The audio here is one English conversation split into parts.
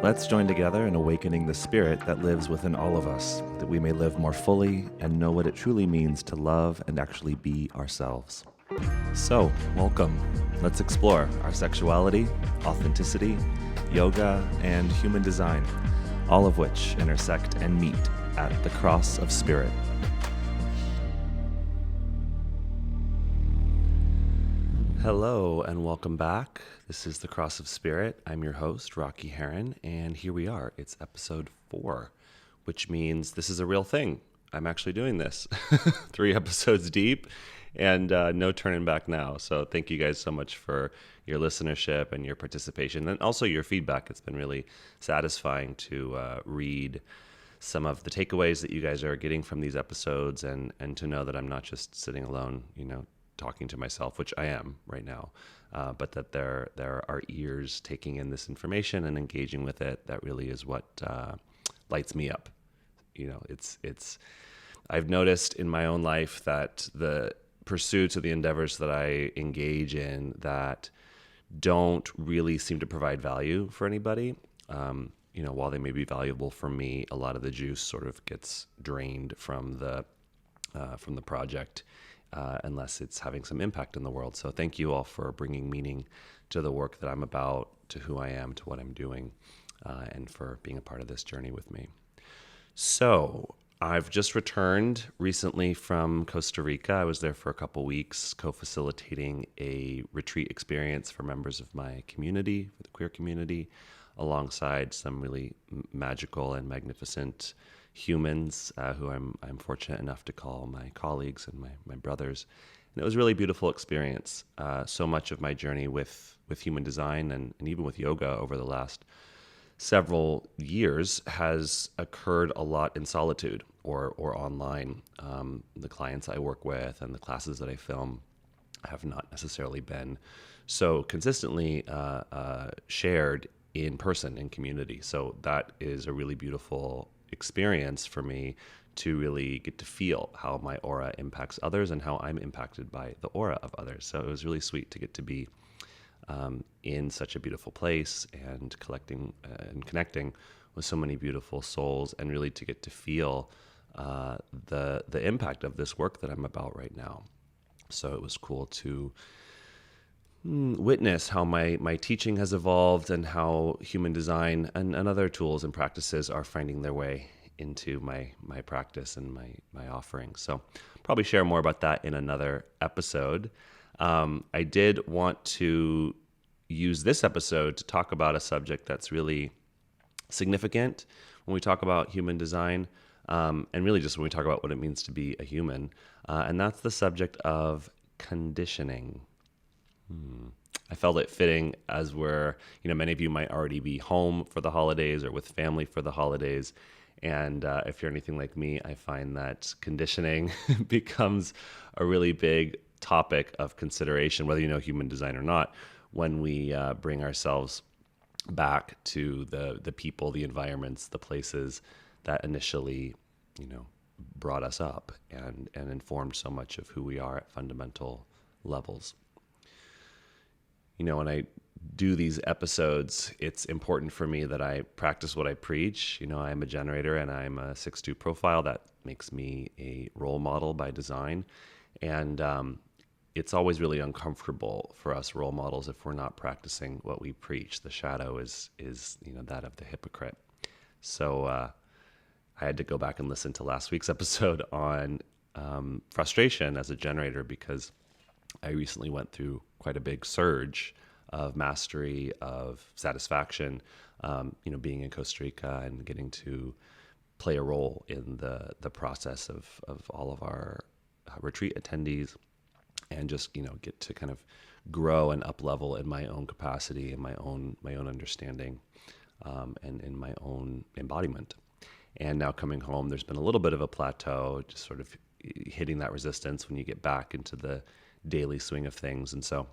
Let's join together in awakening the spirit that lives within all of us, that we may live more fully and know what it truly means to love and actually be ourselves. So, welcome. Let's explore our sexuality, authenticity, yoga, and human design, all of which intersect and meet at the Cross of Spirit. Hello and welcome back. This is the Cross of Spirit. I'm your host, Rocky Heron, and here we are. It's episode 4, which means this is a real thing. I'm actually doing this 3 episodes deep and no turning back now. So thank you guys so much for your listenership and your participation and also your feedback. It's been really satisfying to read some of the takeaways that you guys are getting from these episodes and to know that I'm not just sitting alone, talking to myself, which I am right now, but that there are ears taking in this information and engaging with it. That really is what lights me up. I've noticed in my own life that the pursuits or the endeavors that I engage in that don't really seem to provide value for anybody, while they may be valuable for me, a lot of the juice sort of gets drained from the project. Unless it's having some impact in the world. So thank you all for bringing meaning to the work that I'm about, to who I am, to what I'm doing, and for being a part of this journey with me. So I've just returned recently from Costa Rica. I was there for a couple weeks, co-facilitating a retreat experience for members of my community, for the queer community, alongside some really magical and magnificent humans who I'm fortunate enough to call my colleagues and my brothers. And it was a really beautiful experience. So much of my journey with human design and even with yoga over the last several years has occurred a lot in solitude or online. The clients I work with and the classes that I film have not necessarily been so consistently shared in person, in community. So that is a really beautiful experience for me to really get to feel how my aura impacts others and how I'm impacted by the aura of others. So it was really sweet to get to be in such a beautiful place and collecting and connecting with so many beautiful souls, and really to get to feel the impact of this work that I'm about right now. So it was cool to witness how my teaching has evolved and how human design and other tools and practices are finding their way into my practice and my offering. So probably share more about that in another episode. I did want to use this episode to talk about a subject that's really significant when we talk about human design, and really just when we talk about what it means to be a human, and that's the subject of conditioning. I felt it fitting as many of you might already be home for the holidays or with family for the holidays. And if you're anything like me, I find that conditioning becomes a really big topic of consideration, whether you know human design or not, when we bring ourselves back to the people, the environments, the places that initially, brought us up and informed so much of who we are at fundamental levels. When I do these episodes, it's important for me that I practice what I preach. I'm a generator and I'm a 6-2 profile. That makes me a role model by design. And it's always really uncomfortable for us role models if we're not practicing what we preach. The shadow is that of the hypocrite. So I had to go back and listen to last week's episode on frustration as a generator, because I recently went through quite a big surge of mastery, of satisfaction, being in Costa Rica and getting to play a role in the process of all of our retreat attendees, and just get to kind of grow and up level in my own capacity and my own understanding, and in my own embodiment. And now coming home, there's been a little bit of a plateau, just sort of hitting that resistance when you get back into the daily swing of things. And so,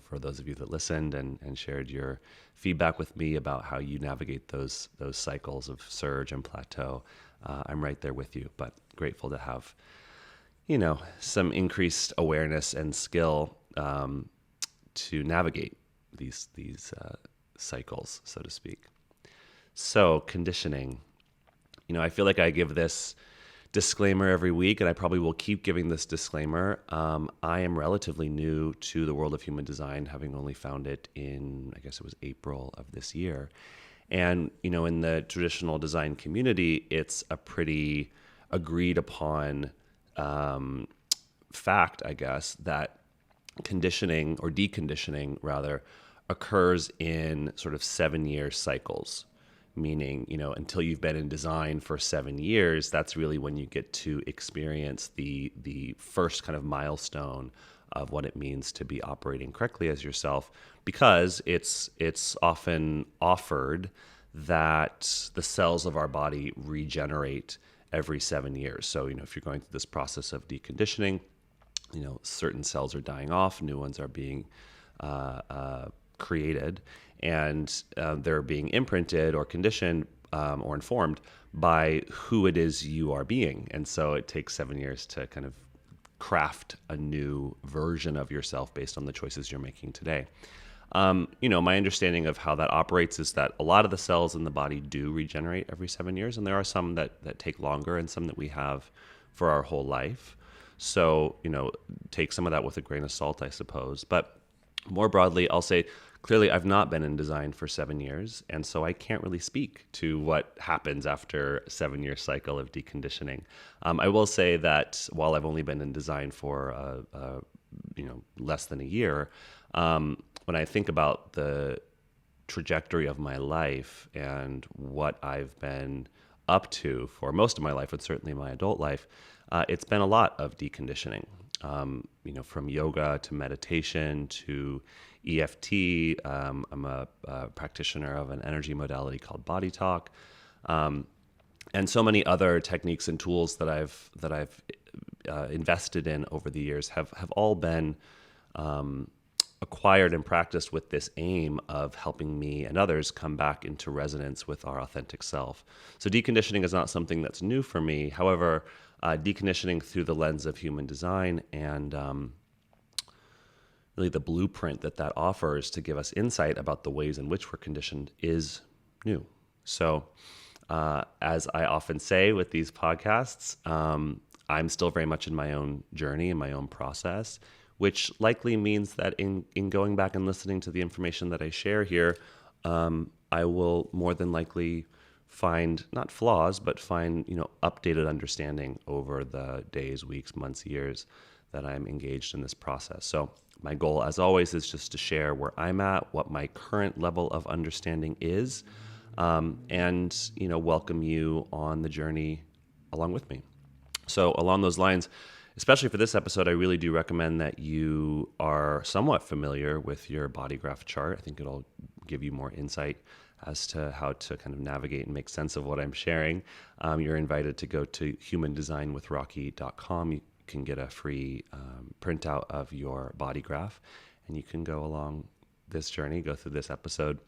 for those of you that listened and shared your feedback with me about how you navigate those cycles of surge and plateau, I'm right there with you, but grateful to have, some increased awareness and skill to navigate these cycles, so to speak. So conditioning, I feel like I give this disclaimer every week, and I probably will keep giving this disclaimer. I am relatively new to the world of human design, having only found it in, I guess it was April of this year. And, in the traditional design community, it's a pretty agreed upon fact, I guess, that conditioning or deconditioning rather occurs in sort of 7-year cycles, meaning, until you've been in design for 7 years, that's really when you get to experience the first kind of milestone of what it means to be operating correctly as yourself, because it's often offered that the cells of our body regenerate every 7 years. So, if you're going through this process of deconditioning, certain cells are dying off, new ones are being created, and they're being imprinted or conditioned or informed by who it is you are being. And so it takes 7 years to kind of craft a new version of yourself based on the choices you're making today. My understanding of how that operates is that a lot of the cells in the body do regenerate every 7 years, and there are some that take longer and some that we have for our whole life. So, take some of that with a grain of salt, I suppose. But more broadly, I'll say, clearly, I've not been in design for 7 years, and so I can't really speak to what happens after a 7-year cycle of deconditioning. I will say that while I've only been in design for less than a year, when I think about the trajectory of my life and what I've been up to for most of my life, and certainly my adult life, it's been a lot of deconditioning. From yoga to meditation to EFT. I'm a practitioner of an energy modality called Body Talk, and so many other techniques and tools that I've invested in over the years have all been acquired and practiced with this aim of helping me and others come back into resonance with our authentic self. So deconditioning is not something that's new for me. However, deconditioning through the lens of human design and really the blueprint that offers to give us insight about the ways in which we're conditioned is new. So as I often say with these podcasts, I'm still very much in my own journey and my own process, which likely means that in going back and listening to the information that I share here, I will more than likely find not flaws, but find updated understanding over the days, weeks, months, years that I'm engaged in this process. So my goal, as always, is just to share where I'm at, what my current level of understanding is, and welcome you on the journey along with me. So along those lines, especially for this episode, I really do recommend that you are somewhat familiar with your body graph chart. I think it'll give you more insight as to how to kind of navigate and make sense of what I'm sharing. You're invited to go to humandesignwithrocky.com. You can get a free printout of your body graph, and you can go along this journey, go through this episode,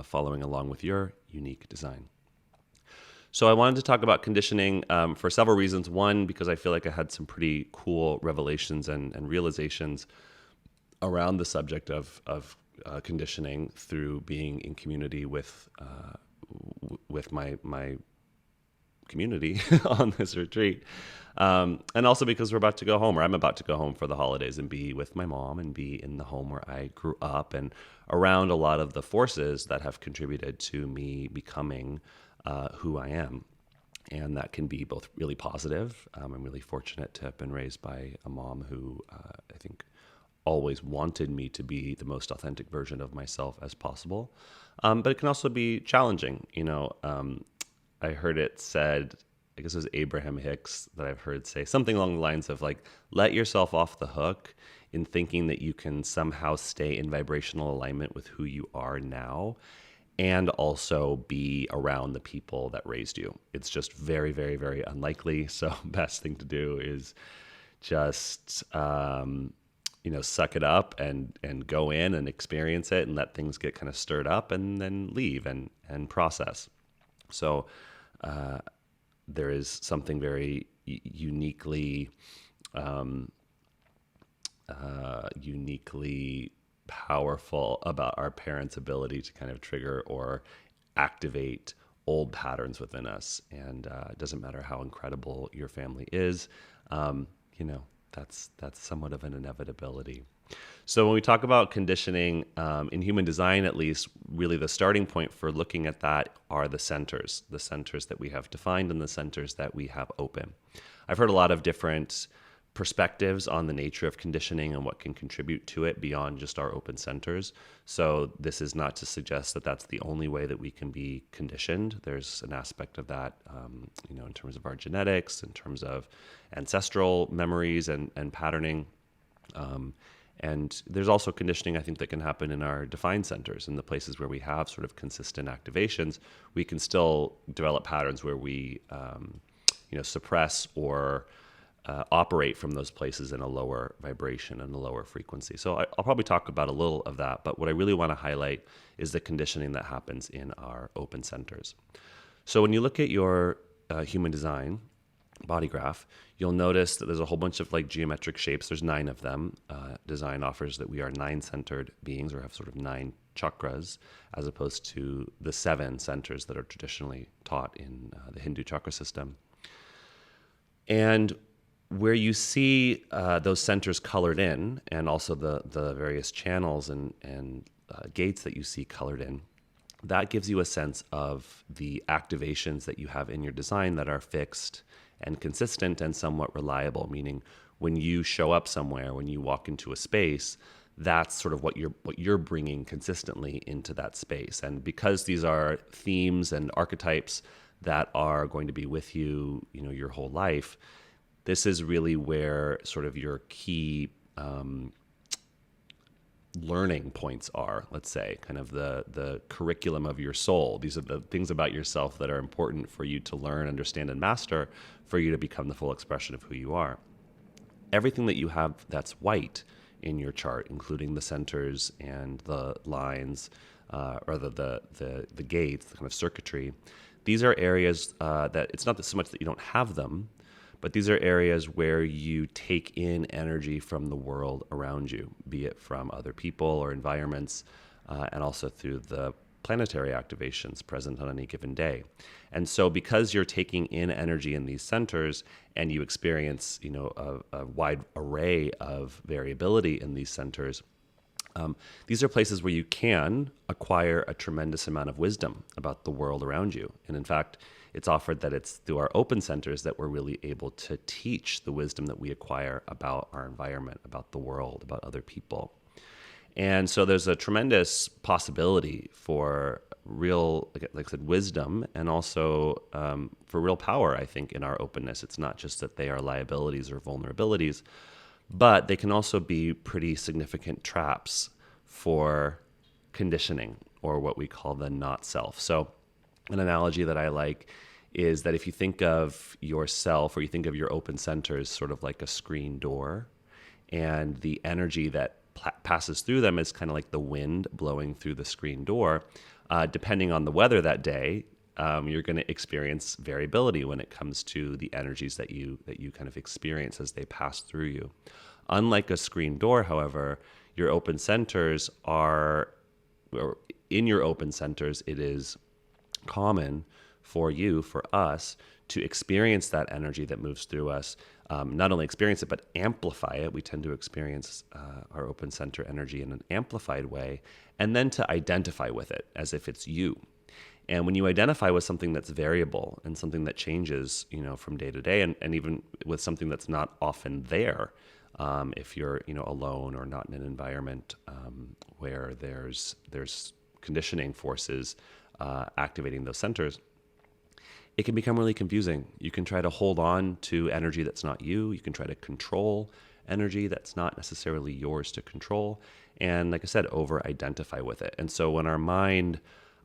following along with your unique design. So I wanted to talk about conditioning for several reasons. One, because I feel like I had some pretty cool revelations and realizations around the subject of conditioning through being in community with my community on this retreat. And also because we're about to go home, or I'm about to go home for the holidays and be with my mom and be in the home where I grew up and around a lot of the forces that have contributed to me becoming who I am. And that can be both really positive. I'm really fortunate to have been raised by a mom who I think always wanted me to be the most authentic version of myself as possible. But it can also be challenging. I heard it said, I guess it was Abraham Hicks that I've heard say something along the lines of like, let yourself off the hook in thinking that you can somehow stay in vibrational alignment with who you are now and also be around the people that raised you. It's just very, very, very unlikely. So best thing to do is just, suck it up and go in and experience it and let things get kind of stirred up and then leave and process. So there is something very uniquely powerful about our parents' ability to kind of trigger or activate old patterns within us. And it doesn't matter how incredible your family is, you know, that's somewhat of an inevitability. So when we talk about conditioning, in human design at least, really the starting point for looking at that are the centers that we have defined and the centers that we have open. I've heard a lot of different perspectives on the nature of conditioning and what can contribute to it beyond just our open centers. So this is not to suggest that that's the only way that we can be conditioned. There's an aspect of that, in terms of our genetics, in terms of ancestral memories and patterning. And there's also conditioning, I think, that can happen in our defined centers, in the places where we have sort of consistent activations. We can still develop patterns where we, suppress or operate from those places in a lower vibration and a lower frequency. So I'll probably talk about a little of that, but what I really want to highlight is the conditioning that happens in our open centers. So when you look at your human design body graph, you'll notice that there's a whole bunch of like geometric shapes. There's 9 of them. Design offers that we are 9-centered beings, or have sort of 9 chakras, as opposed to the 7 centers that are traditionally taught in the Hindu chakra system. And where you see those centers colored in, and also the various channels and gates that you see colored in, that gives you a sense of the activations that you have in your design that are fixed and consistent and somewhat reliable, meaning when you show up somewhere, when you walk into a space, that's sort of what you're bringing consistently into that space. And because these are themes and archetypes that are going to be with you, your whole life, this is really where sort of your key learning points are, let's say, kind of the curriculum of your soul. These are the things about yourself that are important for you to learn, understand, and master for you to become the full expression of who you are. Everything that you have that's white in your chart, including the centers and the lines, or the gates, the kind of circuitry, these are areas that it's not so much that you don't have them, but these are areas where you take in energy from the world around you, be it from other people or environments, and also through the planetary activations present on any given day. And so because you're taking in energy in these centers and you experience, a wide array of variability in these centers, these are places where you can acquire a tremendous amount of wisdom about the world around you. And in fact, it's offered that it's through our open centers that we're really able to teach the wisdom that we acquire about our environment, about the world, about other people. And so there's a tremendous possibility for real, like I said, wisdom, and also for real power, I think, in our openness. It's not just that they are liabilities or vulnerabilities, but they can also be pretty significant traps for conditioning, or what we call the not self. So an analogy that I like is that if you think of yourself, or you think of your open centers sort of like a screen door, and the energy that passes through them is kind of like the wind blowing through the screen door. Depending on the weather that day, you're going to experience variability when it comes to the energies that you kind of experience as they pass through you. Unlike a screen door, however, your open centers or in your open centers, it is common for us to experience that energy that moves through us. Not only experience it, but amplify it. We tend to experience our open center energy in an amplified way, and then to identify with it as if it's you. And when you identify with something that's variable and something that changes, from day to day, and even with something that's not often there, if you're, alone or not in an environment where there's conditioning forces activating those centers, it can become really confusing. You can try to hold on to energy that's not you. You can try to control energy that's not necessarily yours to control. And like I said, over-identify with it. And so when our mind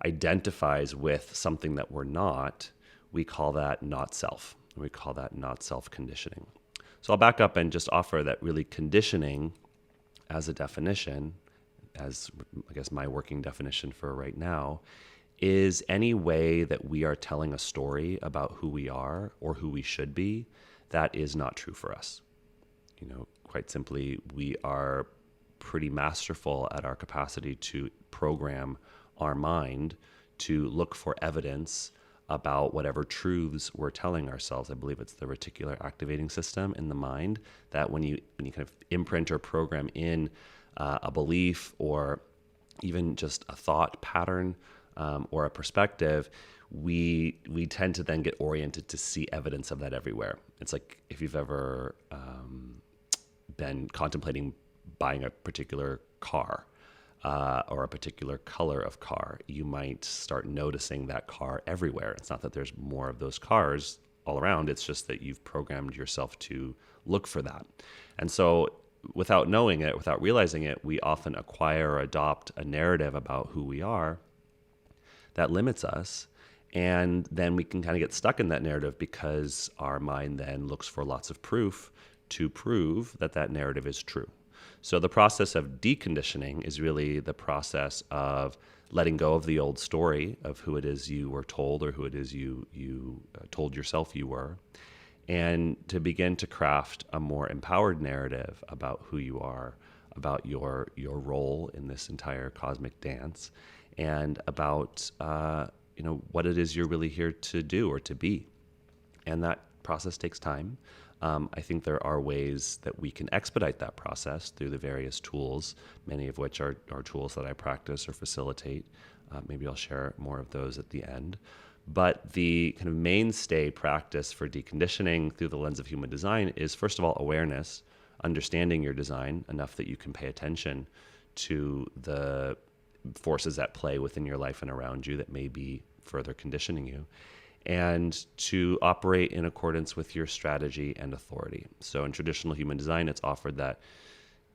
identifies with something that we're not, we call that not self. We call that not self conditioning. So I'll back up and just offer that really conditioning as a definition, as I guess my working definition for right now, is any way that we are telling a story about who we are or who we should be that is not true for us. Quite simply, we are pretty masterful at our capacity to program our mind to look for evidence about whatever truths we're telling ourselves. I believe it's the reticular activating system in the mind that when you kind of imprint or program in a belief or even just a thought pattern or a perspective, we tend to then get oriented to see evidence of that everywhere. It's like if you've ever been contemplating buying a particular car or a particular color of car, you might start noticing that car everywhere. It's not that there's more of those cars all around, it's just that you've programmed yourself to look for that. And so without knowing it, without realizing it, we often acquire or adopt a narrative about who we are that limits us. And then we can kind of get stuck in that narrative because our mind then looks for lots of proof to prove that that narrative is true. So the process of deconditioning is really the process of letting go of the old story of who it is you were told or who it is you told yourself you were, and to begin to craft a more empowered narrative about who you are, about your role in this entire cosmic dance, and about what it is you're really here to do or to be. And that process takes time. I think there are ways that we can expedite that process through the various tools, many of which are tools that I practice or facilitate. Maybe I'll share more of those at the end. But the kind of mainstay practice for deconditioning through the lens of human design is, first of all, awareness, understanding your design enough that you can pay attention to the forces at play within your life and around you that may be further conditioning you, and to operate in accordance with your strategy and authority. So in traditional human design, it's offered that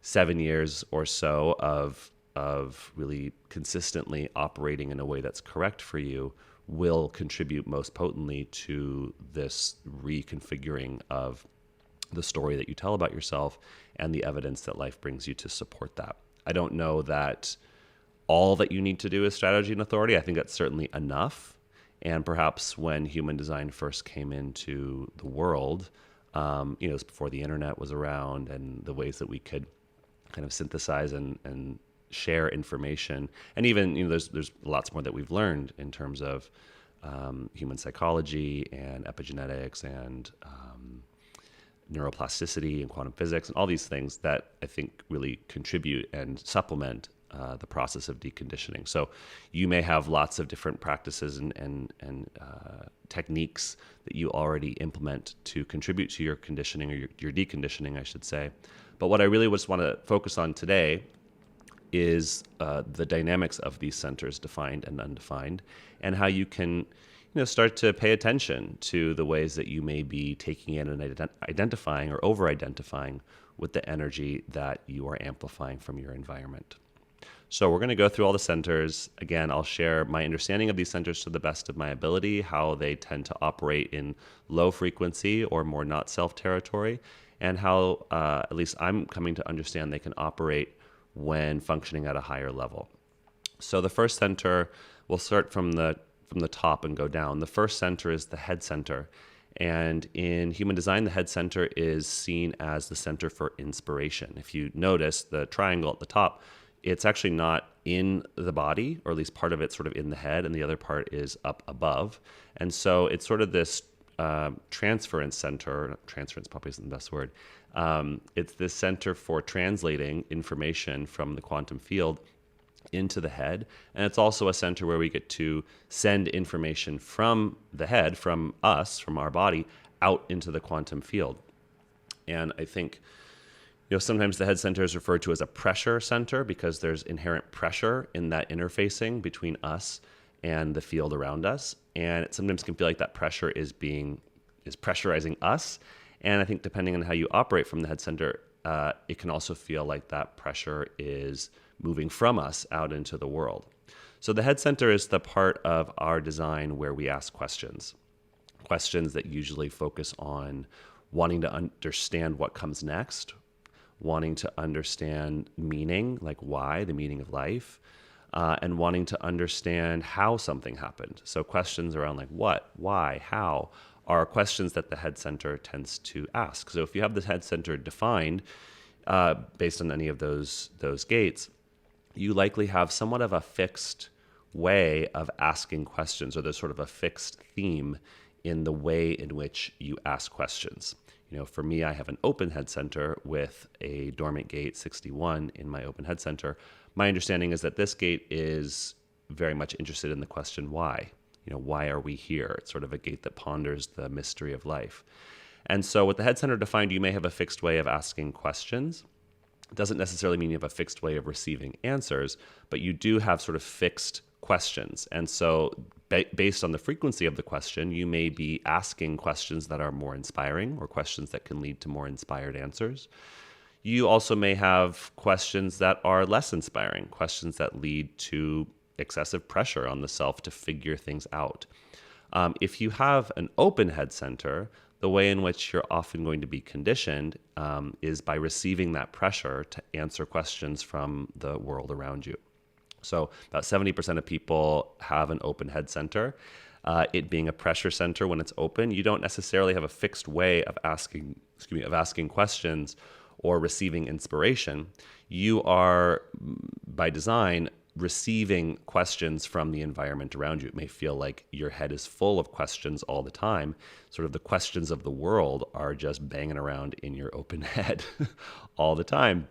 7 years or so of really consistently operating in a way that's correct for you will contribute most potently to this reconfiguring of the story that you tell about yourself and the evidence that life brings you to support that. I don't know that all that you need to do is strategy and authority. I think that's certainly enough. And perhaps when human design first came into the world, it was before the internet was around and the ways that we could kind of synthesize and share information. And even, there's lots more that we've learned in terms of human psychology and epigenetics and neuroplasticity and quantum physics and all these things that I think really contribute and supplement the process of deconditioning. So you may have lots of different practices and techniques that you already implement to contribute to your conditioning or your deconditioning, I should say. But what I really just want to focus on today is the dynamics of these centers, defined and undefined, and how you can start to pay attention to the ways that you may be taking in and identifying or over-identifying with the energy that you are amplifying from your environment. So we're going to go through all the centers. Again, I'll share my understanding of these centers to the best of my ability, how they tend to operate in low frequency or more not self territory, and how, at least I'm coming to understand, they can operate when functioning at a higher level. So the first center, we'll start from the top and go down. The first center is the head center. And in human design, the head center is seen as the center for inspiration. If you notice the triangle at the top, it's actually not in the body, or at least part of it's sort of in the head, and the other part is up above. And so it's sort of this transference center. Transference probably isn't the best word. It's this center for translating information from the quantum field into the head. And it's also a center where we get to send information from the head, from us, from our body, out into the quantum field. And I think sometimes the head center is referred to as a pressure center because there's inherent pressure in that interfacing between us and the field around us. And it sometimes can feel like that pressure is pressurizing us. And I think depending on how you operate from the head center, it can also feel like that pressure is moving from us out into the world. So the head center is the part of our design where we ask questions that usually focus on wanting to understand what comes next, wanting to understand meaning, like why, the meaning of life, and wanting to understand how something happened. So questions around like what, why, how are questions that the head center tends to ask. So if you have the head center defined, based on any of those gates, you likely have somewhat of a fixed way of asking questions, or there's sort of a fixed theme in the way in which you ask questions. For me, I have an open head center with a dormant gate 61 in my open head center. My understanding is that this gate is very much interested in the question, why? Why are we here? It's sort of a gate that ponders the mystery of life. And so with the head center defined, you may have a fixed way of asking questions. It doesn't necessarily mean you have a fixed way of receiving answers, but you do have sort of fixed questions. And so based on the frequency of the question, you may be asking questions that are more inspiring, or questions that can lead to more inspired answers. You also may have questions that are less inspiring, questions that lead to excessive pressure on the self to figure things out. If you have an open head center, the way in which you're often going to be conditioned is by receiving that pressure to answer questions from the world around you. So about 70% of people have an open head center. It being a pressure center when it's open, you don't necessarily have a fixed way of asking questions or receiving inspiration. You are, by design, receiving questions from the environment around you. It may feel like your head is full of questions all the time. Sort of the questions of the world are just banging around in your open head all the time.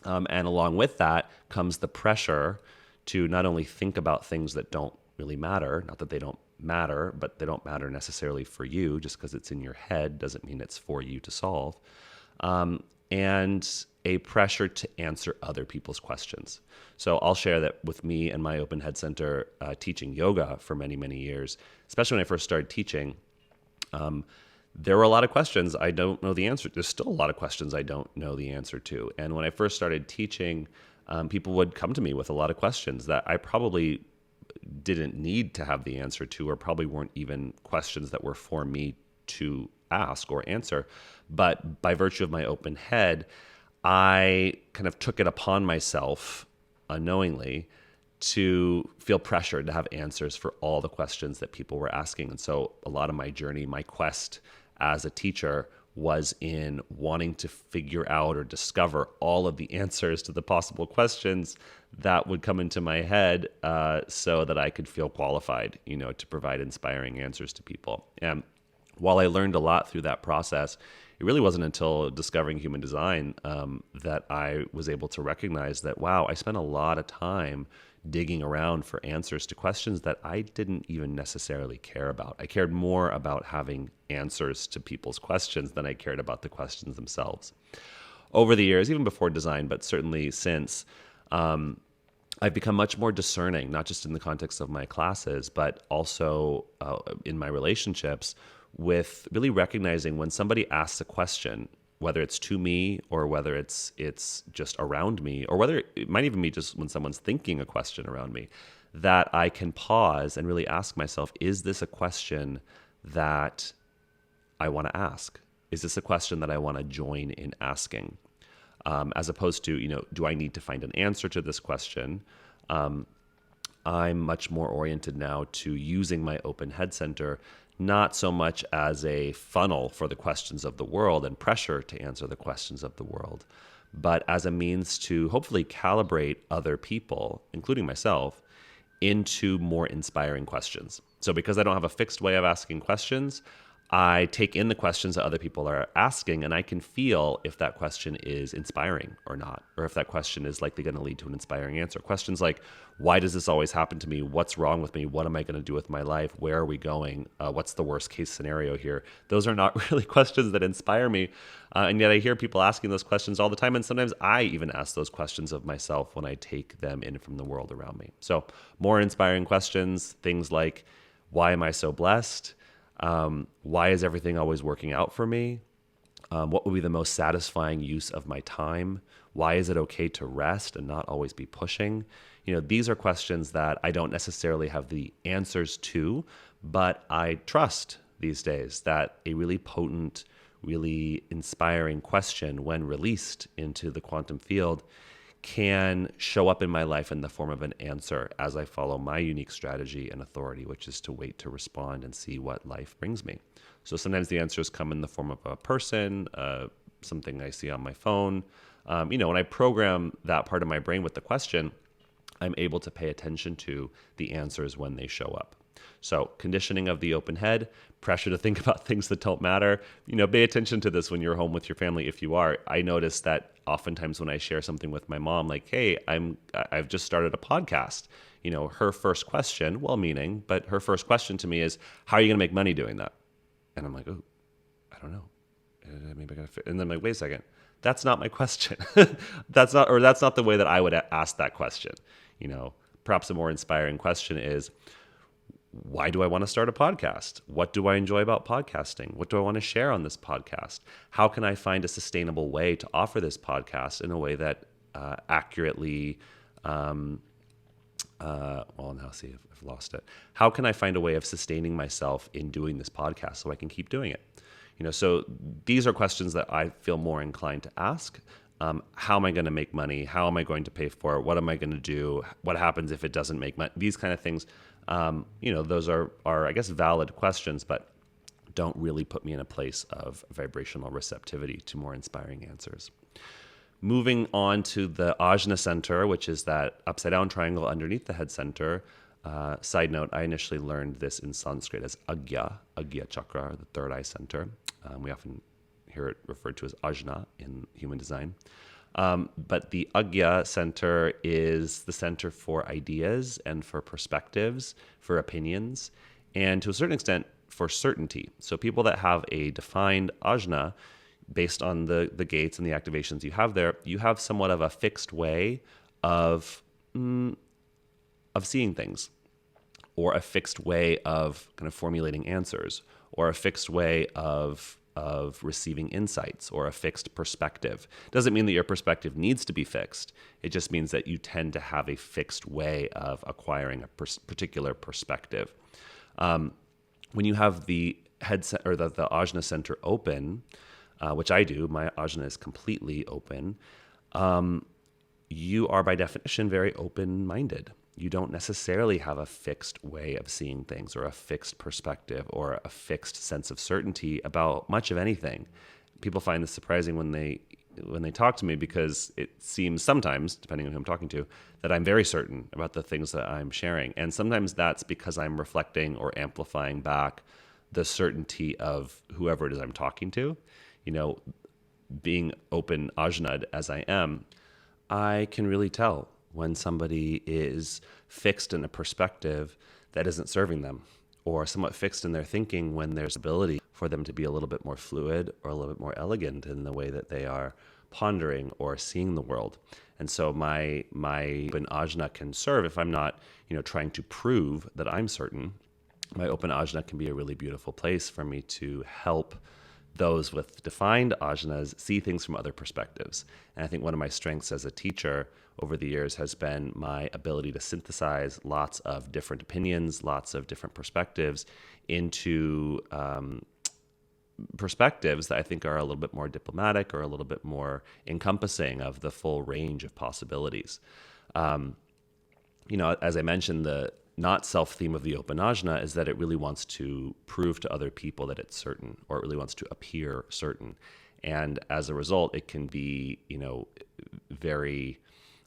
And along with that comes the pressure to not only think about things that don't really matter, not that they don't matter, but they don't matter necessarily for you. Just because it's in your head doesn't mean it's for you to solve. And a pressure to answer other people's questions. So I'll share that with me and my open head center teaching yoga for many, many years, especially when I first started teaching, there were a lot of questions I don't know the answer. There's still a lot of questions I don't know the answer to. And when I first started teaching, people would come to me with a lot of questions that I probably didn't need to have the answer to, or probably weren't even questions that were for me to ask or answer. But by virtue of my open head, I kind of took it upon myself unknowingly to feel pressured to have answers for all the questions that people were asking. And so a lot of my journey, my quest as a teacher, was in wanting to figure out or discover all of the answers to the possible questions that would come into my head, so that I could feel qualified, to provide inspiring answers to people. And while I learned a lot through that process, it really wasn't until discovering human design that I was able to recognize that, wow, I spent a lot of time digging around for answers to questions that I didn't even necessarily care about. I cared more about having answers to people's questions than I cared about the questions themselves. Over the years, even before design, but certainly since, I've become much more discerning, not just in the context of my classes, but also in my relationships, with really recognizing when somebody asks a question, whether it's to me or whether it's just around me, or whether it might even be just when someone's thinking a question around me, that I can pause and really ask myself, is this a question that I want to ask? Is this a question that I want to join in asking? As opposed to, do I need to find an answer to this question? I'm much more oriented now to using my open head center, not so much as a funnel for the questions of the world and pressure to answer the questions of the world, but as a means to hopefully calibrate other people, including myself, into more inspiring questions. So because I don't have a fixed way of asking questions, I take in the questions that other people are asking, and I can feel if that question is inspiring or not, or if that question is likely going to lead to an inspiring answer. Questions like, why does this always happen to me? What's wrong with me? What am I going to do with my life? Where are we going? What's the worst case scenario here? Those are not really questions that inspire me. And yet I hear people asking those questions all the time. And sometimes I even ask those questions of myself when I take them in from the world around me. So more inspiring questions, things like, why am I so blessed? Why is everything always working out for me? What would be the most satisfying use of my time? Why is it okay to rest and not always be pushing? These are questions that I don't necessarily have the answers to, but I trust these days that a really potent, really inspiring question, when released into the quantum field, can show up in my life in the form of an answer as I follow my unique strategy and authority, which is to wait to respond and see what life brings me. So sometimes the answers come in the form of a person, something I see on my phone, When I program that part of my brain with the question, I'm able to pay attention to the answers when they show up. So conditioning of the open head, pressure to think about things that don't matter. Pay attention to this when you're home with your family. If you are, I notice that oftentimes when I share something with my mom, like, hey, I've just started a podcast. Her first question, well-meaning, but her first question to me is, how are you going to make money doing that? And I'm like, oh, I don't know. Maybe I got to fit. And then I'm like, wait a second. That's not my question. That's not the way that I would ask that question. Perhaps a more inspiring question is, why do I want to start a podcast? What do I enjoy about podcasting? What do I want to share on this podcast? How can I find a sustainable way to offer this podcast in a way that accurately, I've lost it. How can I find a way of sustaining myself in doing this podcast so I can keep doing it? So these are questions that I feel more inclined to ask. How am I going to make money? How am I going to pay for it? What am I going to do? What happens if it doesn't make money? These kind of things, those are, I guess, valid questions, but don't really put me in a place of vibrational receptivity to more inspiring answers. Moving on to the Ajana Center, which is that upside down triangle underneath the head center. Side note, I initially learned this in Sanskrit as Agya Chakra, the third eye center. We often hear it referred to as Ajna in human design. But the Agya Center is the center for ideas and for perspectives, for opinions, and to a certain extent for certainty. So people that have a defined Ajna, based on the gates and the activations you have there, you have somewhat of a fixed way of seeing things, or a fixed way of kind of formulating answers, or a fixed way of receiving insights, or a fixed perspective. Doesn't mean that your perspective needs to be fixed. It just means that you tend to have a fixed way of acquiring a particular perspective. When you have the headset or the Ajna Center open, which I do, my Ajna is completely open, you are by definition very open-minded. You don't necessarily have a fixed way of seeing things, or a fixed perspective, or a fixed sense of certainty about much of anything. People find this surprising when they talk to me, because it seems sometimes, depending on who I'm talking to, that I'm very certain about the things that I'm sharing. And sometimes that's because I'm reflecting or amplifying back the certainty of whoever it is I'm talking to. Being open ajnad as I am, I can really tell when somebody is fixed in a perspective that isn't serving them, or somewhat fixed in their thinking when there's ability for them to be a little bit more fluid or a little bit more elegant in the way that they are pondering or seeing the world. And so my open ajna can serve if I'm not, trying to prove that I'm certain. My open ajna can be a really beautiful place for me to help those with defined ajnas see things from other perspectives. And I think one of my strengths as a teacher over the years has been my ability to synthesize lots of different opinions, lots of different perspectives into perspectives that I think are a little bit more diplomatic, or a little bit more encompassing of the full range of possibilities. As I mentioned, the not self theme of the open ajna is that it really wants to prove to other people that it's certain, or it really wants to appear certain. And as a result, it can be, very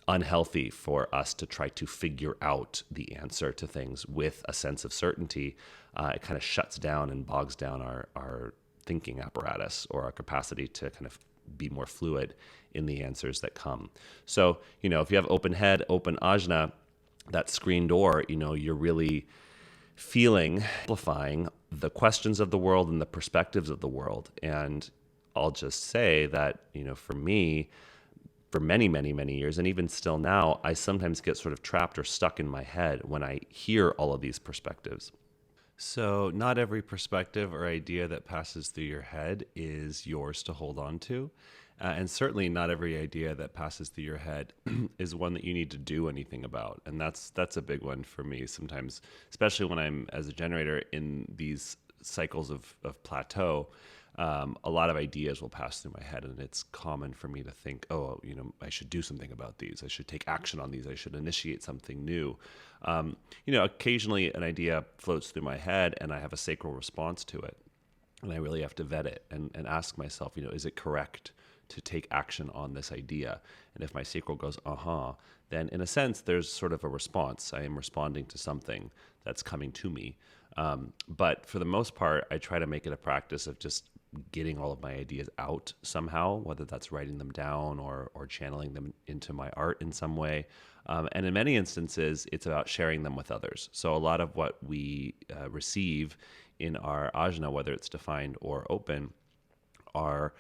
unhealthy for us to try to figure out the answer to things with a sense of certainty. It kind of shuts down and bogs down our thinking apparatus, or our capacity to kind of be more fluid in the answers that come. So, if you have open head, open ajna, that screen door, you're really feeling, amplifying the questions of the world and the perspectives of the world. And I'll just say that, for me, for many, many, many years, and even still now, I sometimes get sort of trapped or stuck in my head when I hear all of these perspectives. So not every perspective or idea that passes through your head is yours to hold on to. And certainly not every idea that passes through your head is one that you need to do anything about. And that's a big one for me sometimes, especially when I'm, as a generator, in these cycles of plateau. A lot of ideas will pass through my head, and it's common for me to think, I should do something about these. I should take action on these. I should initiate something new. Occasionally an idea floats through my head, and I have a sacral response to it. And I really have to vet it and ask myself, is it correct to take action on this idea. And if my sacral goes, then in a sense, there's sort of a response. I am responding to something that's coming to me. But for the most part, I try to make it a practice of just getting all of my ideas out somehow, whether that's writing them down or channeling them into my art in some way. And in many instances, it's about sharing them with others. So a lot of what we receive in our ajna, whether it's defined or open, are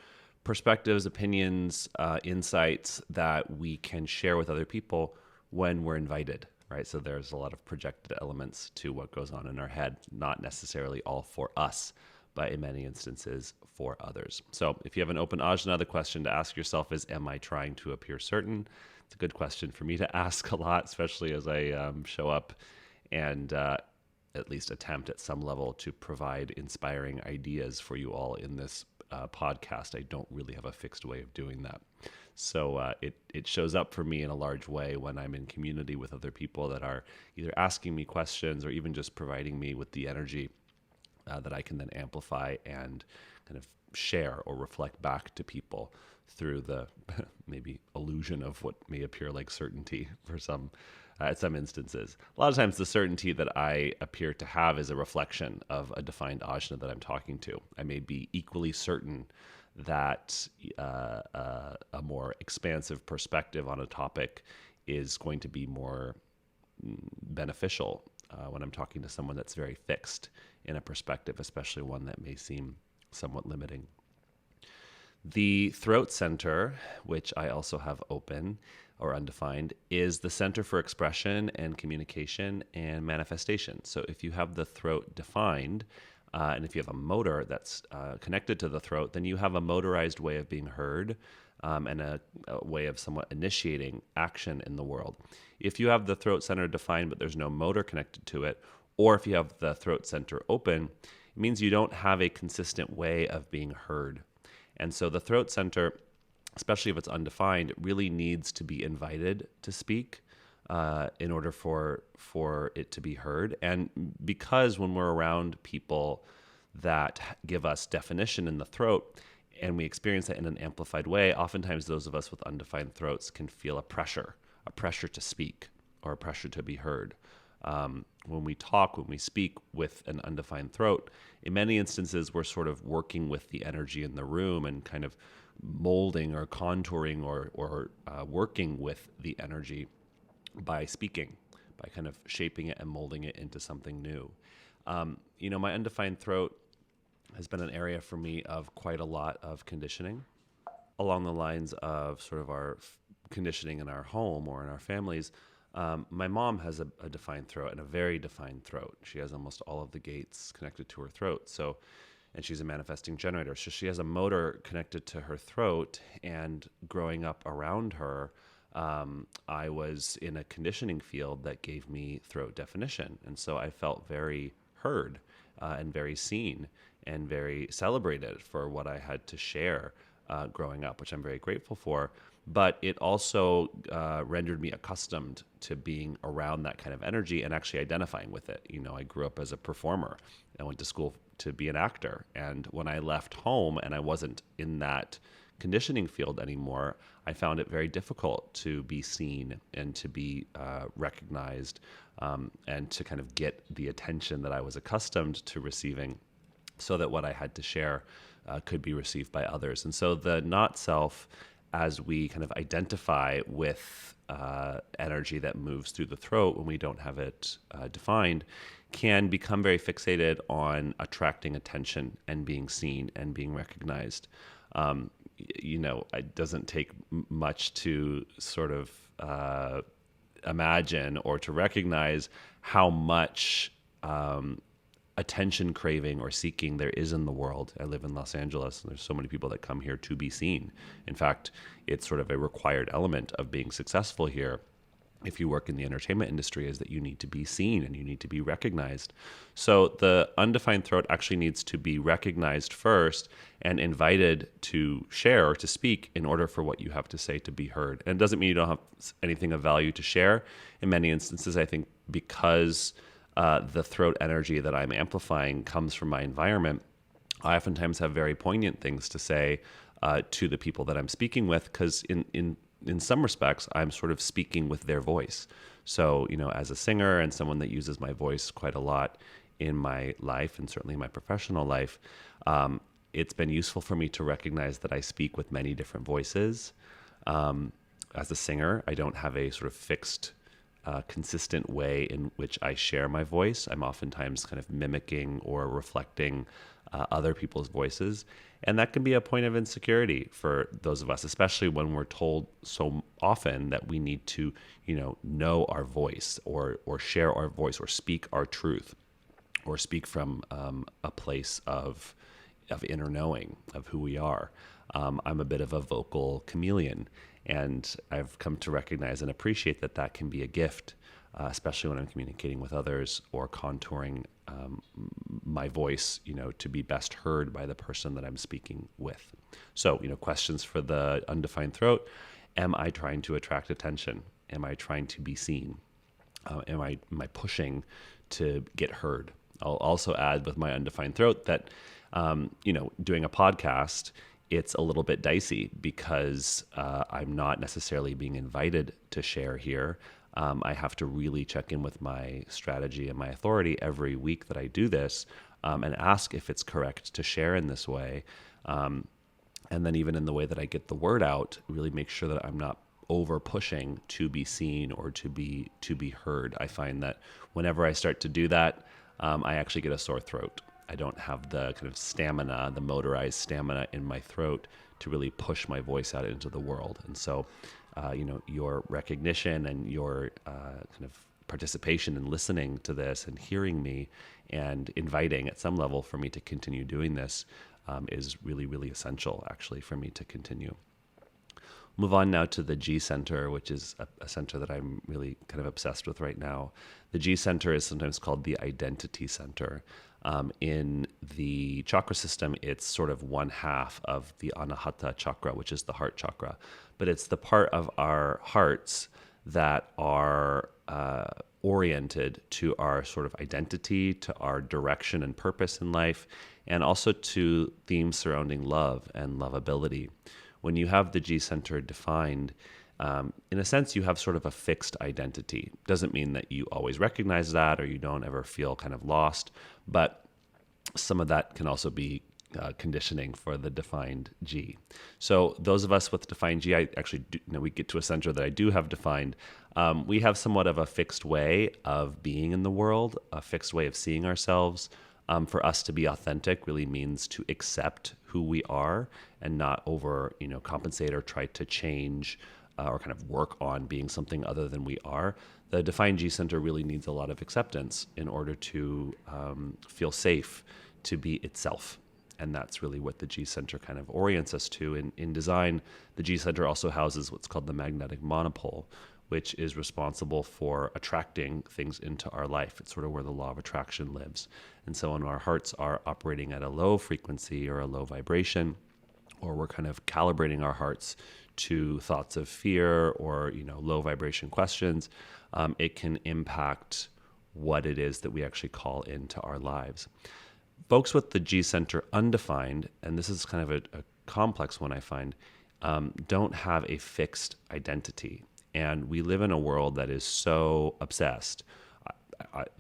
perspectives, opinions, insights that we can share with other people when we're invited, right? So there's a lot of projected elements to what goes on in our head, not necessarily all for us, but in many instances for others. So if you have an open ajna, the question to ask yourself is, am I trying to appear certain? It's a good question for me to ask a lot, especially as I show up and at least attempt at some level to provide inspiring ideas for you all in this podcast. I don't really have a fixed way of doing that. So it shows up for me in a large way when I'm in community with other people that are either asking me questions or even just providing me with the energy that I can then amplify and kind of share or reflect back to people through the maybe illusion of what may appear like certainty for some, at some instances. A lot of times the certainty that I appear to have is a reflection of a defined ajna that I'm talking to. I may be equally certain that a more expansive perspective on a topic is going to be more beneficial when I'm talking to someone that's very fixed in a perspective, especially one that may seem somewhat limiting. The throat center, which I also have open or undefined, is the center for expression and communication and manifestation. So if you have the throat defined, and if you have a motor that's connected to the throat, then you have a motorized way of being heard and a way of somewhat initiating action in the world. If you have the throat center defined, but there's no motor connected to it, or if you have the throat center open, it means you don't have a consistent way of being heard. And so the throat center, especially if it's undefined, really needs to be invited to speak in order for it to be heard. And because when we're around people that give us definition in the throat and we experience that in an amplified way, oftentimes those of us with undefined throats can feel a pressure to speak or a pressure to be heard. When we talk, when we speak with an undefined throat, in many instances, we're sort of working with the energy in the room and kind of molding or contouring or working with the energy by speaking, by kind of shaping it and molding it into something new. My undefined throat has been an area for me of quite a lot of conditioning along the lines of sort of our conditioning in our home or in our families. My mom has a defined throat and a very defined throat. She has almost all of the gates connected to her throat. And she's a manifesting generator. So she has a motor connected to her throat. And growing up around her, I was in a conditioning field that gave me throat definition. And so I felt very heard and very seen and very celebrated for what I had to share growing up, which I'm very grateful for. But it also rendered me accustomed to being around that kind of energy and actually identifying with it. I grew up as a performer. I went to school to be an actor. And when I left home and I wasn't in that conditioning field anymore, I found it very difficult to be seen and to be recognized and to kind of get the attention that I was accustomed to receiving so that what I had to share could be received by others. And so the not self, as we kind of identify with energy that moves through the throat when we don't have it defined, can become very fixated on attracting attention and being seen and being recognized. It doesn't take much to sort of imagine or to recognize how much attention craving or seeking there is in the world. I live in Los Angeles, and there's so many people that come here to be seen. In fact, it's sort of a required element of being successful here if you work in the entertainment industry, is that you need to be seen and you need to be recognized. So the undefined throat actually needs to be recognized first and invited to share or to speak in order for what you have to say to be heard. And it doesn't mean you don't have anything of value to share. In many instances, I think because the throat energy that I'm amplifying comes from my environment, I oftentimes have very poignant things to say to the people that I'm speaking with, because in some respects, I'm sort of speaking with their voice. So, as a singer and someone that uses my voice quite a lot in my life and certainly in my professional life, it's been useful for me to recognize that I speak with many different voices. As a singer, I don't have a sort of fixed, consistent way in which I share my voice. I'm oftentimes kind of mimicking or reflecting other people's voices. And that can be a point of insecurity for those of us, especially when we're told so often that we need to, know our voice or share our voice or speak our truth or speak from a place of inner knowing of who we are. I'm a bit of a vocal chameleon, and I've come to recognize and appreciate that can be a gift, especially when I'm communicating with others or contouring my voice, to be best heard by the person that I'm speaking with. So, questions for the undefined throat. Am I trying to attract attention? Am I trying to be seen? Am I pushing to get heard? I'll also add with my undefined throat that, doing a podcast, it's a little bit dicey because I'm not necessarily being invited to share here. I have to really check in with my strategy and my authority every week that I do this, and ask if it's correct to share in this way. And then even in the way that I get the word out, really make sure that I'm not over pushing to be seen or to be heard. I find that whenever I start to do that, I actually get a sore throat. I don't have the kind of stamina, the motorized stamina in my throat to really push my voice out into the world. And so, your recognition and your kind of participation in listening to this and hearing me and inviting at some level for me to continue doing this is really, really essential, actually, for me to continue. Move on now to the G Center, which is a center that I'm really kind of obsessed with right now. The G Center is sometimes called the Identity Center. In the chakra system, it's sort of one half of the Anahata chakra, which is the heart chakra. But it's the part of our hearts that are oriented to our sort of identity, to our direction and purpose in life, and also to themes surrounding love and lovability. When you have the G Center defined, in a sense, you have sort of a fixed identity. Doesn't mean that you always recognize that or you don't ever feel kind of lost, but some of that can also be conditioning for the defined G. So those of us with defined G, I actually do, we get to a center that I do have defined. We have somewhat of a fixed way of being in the world, a fixed way of seeing ourselves. For us to be authentic really means to accept who we are and not over, compensate or try to change or kind of work on being something other than we are. The defined G Center really needs a lot of acceptance in order to feel safe to be itself. And that's really what the G Center kind of orients us to. In design, the G Center also houses what's called the magnetic monopole, which is responsible for attracting things into our life. It's sort of where the law of attraction lives. And so when our hearts are operating at a low frequency or a low vibration, or we're kind of calibrating our hearts to thoughts of fear or, low vibration questions, it can impact what it is that we actually call into our lives. Folks with the G Center undefined, and this is kind of a complex one I find, don't have a fixed identity. And we live in a world that is so obsessed,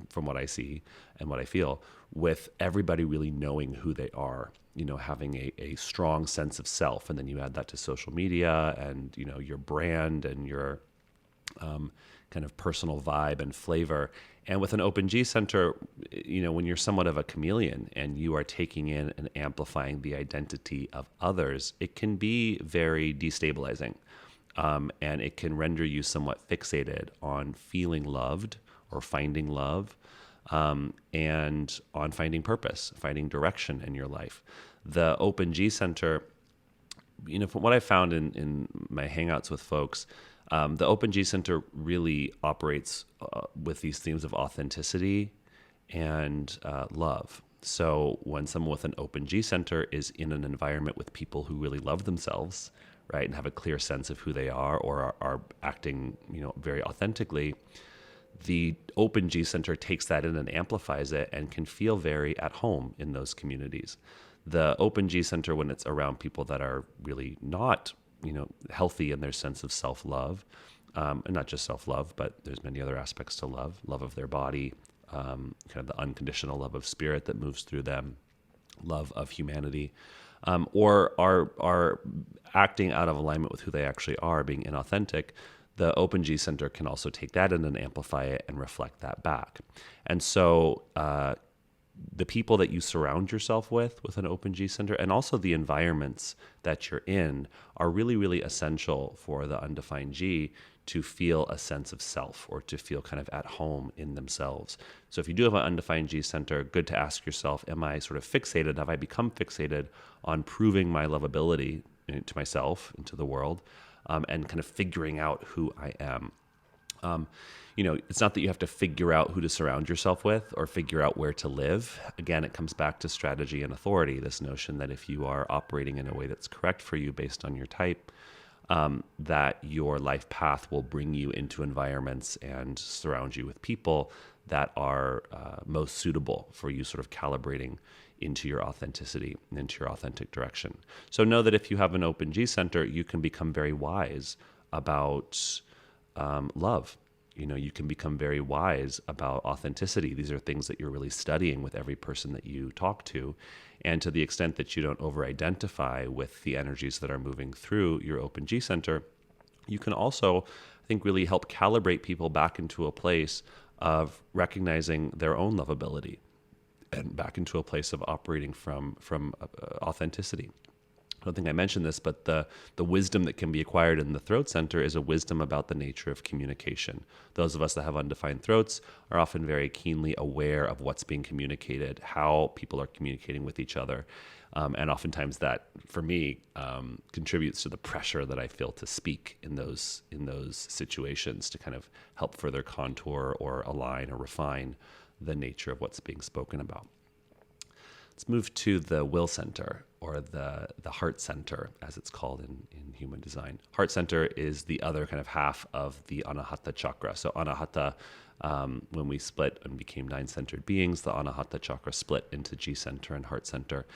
from what I see and what I feel, with everybody really knowing who they are, having a strong sense of self. And then you add that to social media and, your brand and your kind of personal vibe and flavor. And with an open G Center, when you're somewhat of a chameleon and you are taking in and amplifying the identity of others, it can be very destabilizing. And it can render you somewhat fixated on feeling loved or finding love, and on finding purpose, finding direction in your life. The Open G Center, from what I found in my hangouts with folks, the Open G Center really operates with these themes of authenticity and love. So when someone with an Open G Center is in an environment with people who really love themselves, right, and have a clear sense of who they are or are acting, very authentically, the Open G Center takes that in and amplifies it and can feel very at home in those communities. The open G center, when it's around people that are really not, healthy in their sense of self-love, and not just self-love, but there's many other aspects to love of their body, kind of the unconditional love of spirit that moves through them, love of humanity, or are acting out of alignment with who they actually are, being inauthentic. The open G center can also take that in and amplify it and reflect that back. And so the people that you surround yourself with an open G center, and also the environments that you're in, are really, really essential for the undefined G to feel a sense of self, or to feel kind of at home in themselves. So if you do have an undefined G center, good to ask yourself, am I sort of fixated? Have I become fixated on proving my lovability to myself and to the world, and kind of figuring out who I am? It's not that you have to figure out who to surround yourself with or figure out where to live. Again, it comes back to strategy and authority, this notion that if you are operating in a way that's correct for you based on your type, that your life path will bring you into environments and surround you with people that are most suitable for you, sort of calibrating into your authenticity and into your authentic direction. So know that if you have an open G center, you can become very wise about love. You can become very wise about authenticity. These are things that you're really studying with every person that you talk to. And to the extent that you don't over-identify with the energies that are moving through your open G center, you can also, I think, really help calibrate people back into a place of recognizing their own lovability and back into a place of operating from authenticity. I don't think I mentioned this, but the wisdom that can be acquired in the throat center is a wisdom about the nature of communication. Those of us that have undefined throats are often very keenly aware of what's being communicated, how people are communicating with each other. And oftentimes that, for me, contributes to the pressure that I feel to speak in those situations, to kind of help further contour or align or refine the nature of what's being spoken about. Let's move to the will center, or the heart center, as it's called in human design. Heart center is the other kind of half of the Anahata chakra. So Anahata, when we split and became 9-centered beings, the Anahata chakra split into G center and heart center.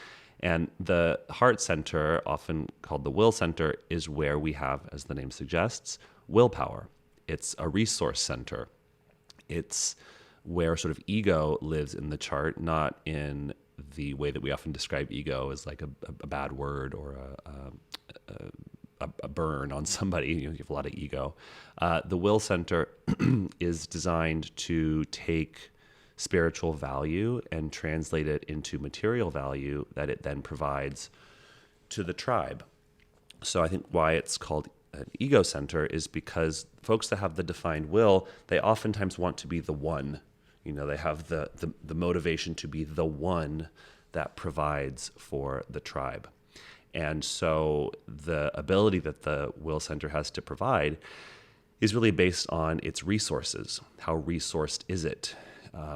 And the heart center, often called the will center, is where we have, as the name suggests, willpower. It's a resource center. It's where sort of ego lives in the chart, not in the way that we often describe ego as like a bad word or a burn on somebody. You have a lot of ego. The will center is designed to take spiritual value and translate it into material value that it then provides to the tribe. So I think why it's called an ego center is because folks that have the defined will, they oftentimes want to be the one. They have the motivation to be the one that provides for the tribe. And so the ability that the will center has to provide is really based on its resources. How resourced is it?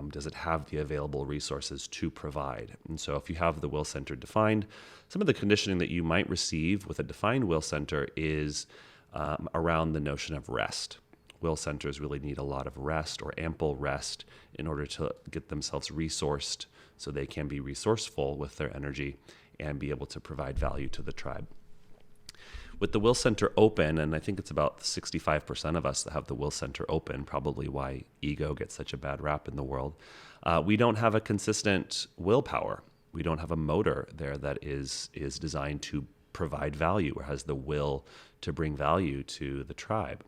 Does it have the available resources to provide? And so if you have the will center defined, some of the conditioning that you might receive with a defined will center is around the notion of rest. Will centers really need a lot of rest, or ample rest, in order to get themselves resourced so they can be resourceful with their energy and be able to provide value to the tribe. With the will center open, and I think it's about 65% of us that have the will center open, probably why ego gets such a bad rap in the world, we don't have a consistent willpower. We don't have a motor there that is designed to provide value or has the will to bring value to the tribe.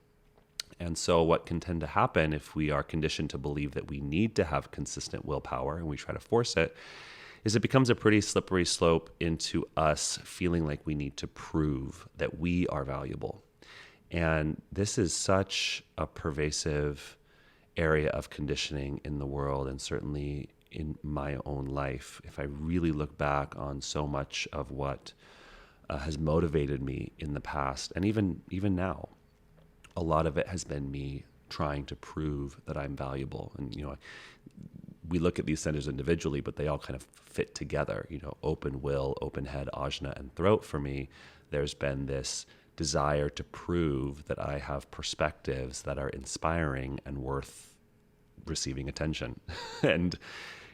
And so what can tend to happen if we are conditioned to believe that we need to have consistent willpower and we try to force it, is it becomes a pretty slippery slope into us feeling like we need to prove that we are valuable. And this is such a pervasive area of conditioning in the world, and certainly in my own life. If I really look back on so much of what has motivated me in the past, and even now, a lot of it has been me trying to prove that I'm valuable. And, we look at these centers individually, but they all kind of fit together. Open will, open head, ajna, and throat. For me, there's been this desire to prove that I have perspectives that are inspiring and worth receiving attention. And,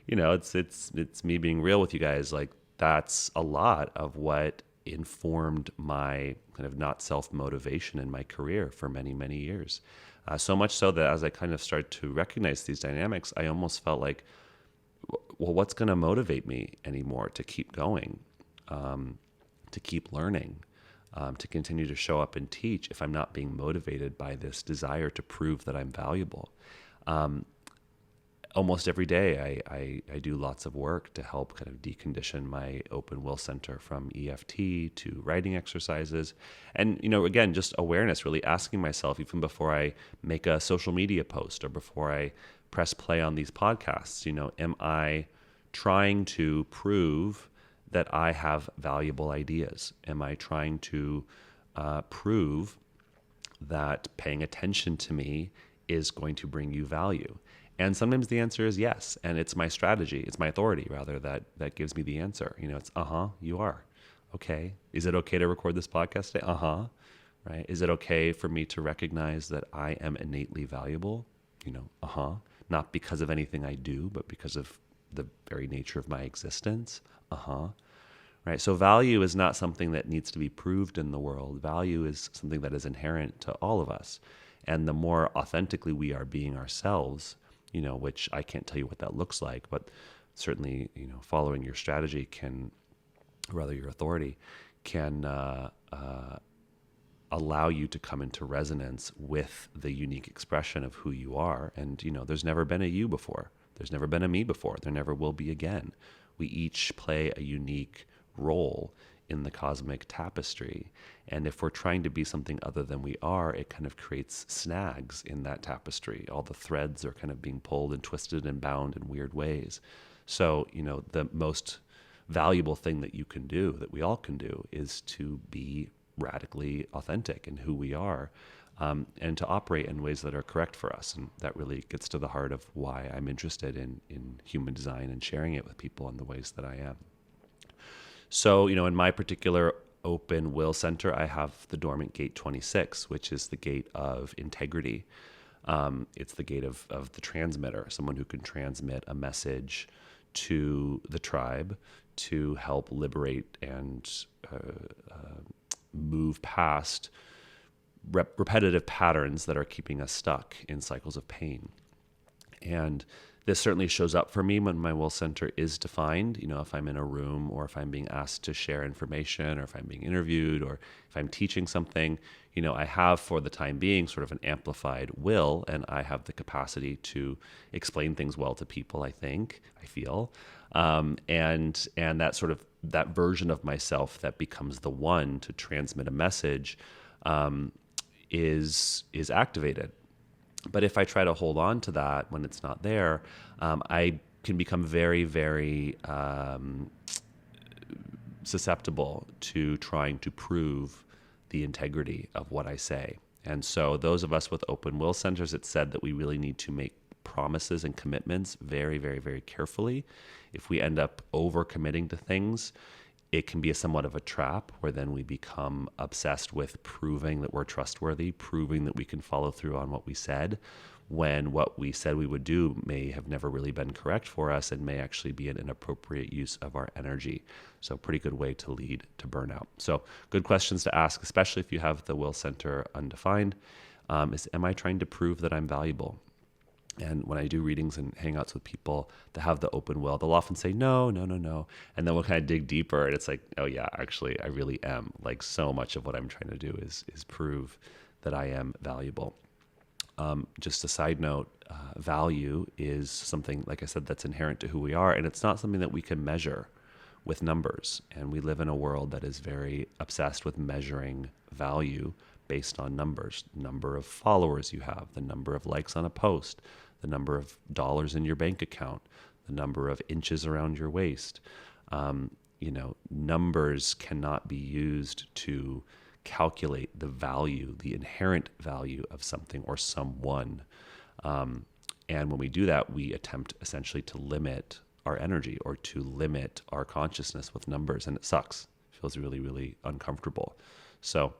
it's me being real with you guys. Like, that's a lot of what informed my kind of not self-motivation in my career for many, many years. So much so that as I kind of started to recognize these dynamics, I almost felt like, well, what's going to motivate me anymore to keep going, to keep learning, to continue to show up and teach if I'm not being motivated by this desire to prove that I'm valuable? Almost every day I do lots of work to help kind of decondition my open will center, from EFT to writing exercises. And, again, just awareness, really asking myself, even before I make a social media post or before I press play on these podcasts, am I trying to prove that I have valuable ideas? Am I trying to prove that paying attention to me is going to bring you value? And sometimes the answer is yes. And it's my strategy, it's my authority rather, that gives me the answer. It's you are. Okay. Is it okay to record this podcast today? Right. Is it okay for me to recognize that I am innately valuable? Not because of anything I do, but because of the very nature of my existence. Right. So value is not something that needs to be proved in the world. Value is something that is inherent to all of us. And the more authentically we are being ourselves, which I can't tell you what that looks like, but certainly, following your strategy your authority can allow you to come into resonance with the unique expression of who you are. And, there's never been a you before. There's never been a me before. There never will be again. We each play a unique role in the cosmic tapestry. And if we're trying to be something other than we are, it kind of creates snags in that tapestry. All the threads are kind of being pulled and twisted and bound in weird ways. So, the most valuable thing that you can do, that we all can do, is to be radically authentic in who we are, and to operate in ways that are correct for us. And that really gets to the heart of why I'm interested in human design and sharing it with people in the ways that I am. So, in my particular open will center, I have the dormant gate 26, which is the gate of integrity. It's the gate of the transmitter, someone who can transmit a message to the tribe to help liberate and move past repetitive patterns that are keeping us stuck in cycles of pain. And this certainly shows up for me when my will center is defined. If I'm in a room, or if I'm being asked to share information, or if I'm being interviewed, or if I'm teaching something, I have, for the time being, sort of an amplified will, and I have the capacity to explain things well to people, I feel. And that version of myself that becomes the one to transmit a message is activated. But if I try to hold on to that when it's not there, I can become very, very susceptible to trying to prove the integrity of what I say. And so those of us with open will centers, it's said that we really need to make promises and commitments very, very, very carefully. If we end up over-committing to things, it can be somewhat of a trap, where then we become obsessed with proving that we're trustworthy, proving that we can follow through on what we said, when what we said we would do may have never really been correct for us and may actually be an inappropriate use of our energy. So pretty good way to lead to burnout. So good questions to ask, especially if you have the will center undefined, is, am I trying to prove that I'm valuable? And when I do readings and hangouts with people that have the open will, they'll often say, no. And then we'll kind of dig deeper. And it's like, oh yeah, actually, I really am. Like, so much of what I'm trying to do is prove that I am valuable. Just a side note, value is something, like I said, that's inherent to who we are. And it's not something that we can measure with numbers. And we live in a world that is very obsessed with measuring value based on numbers, number of followers you have, the number of likes on a post, the number of dollars in your bank account, the number of inches around your waist. Numbers cannot be used to calculate the value, the inherent value of something or someone. And when we do that, we attempt essentially to limit our energy or to limit our consciousness with numbers, and it sucks. It feels really, really uncomfortable. So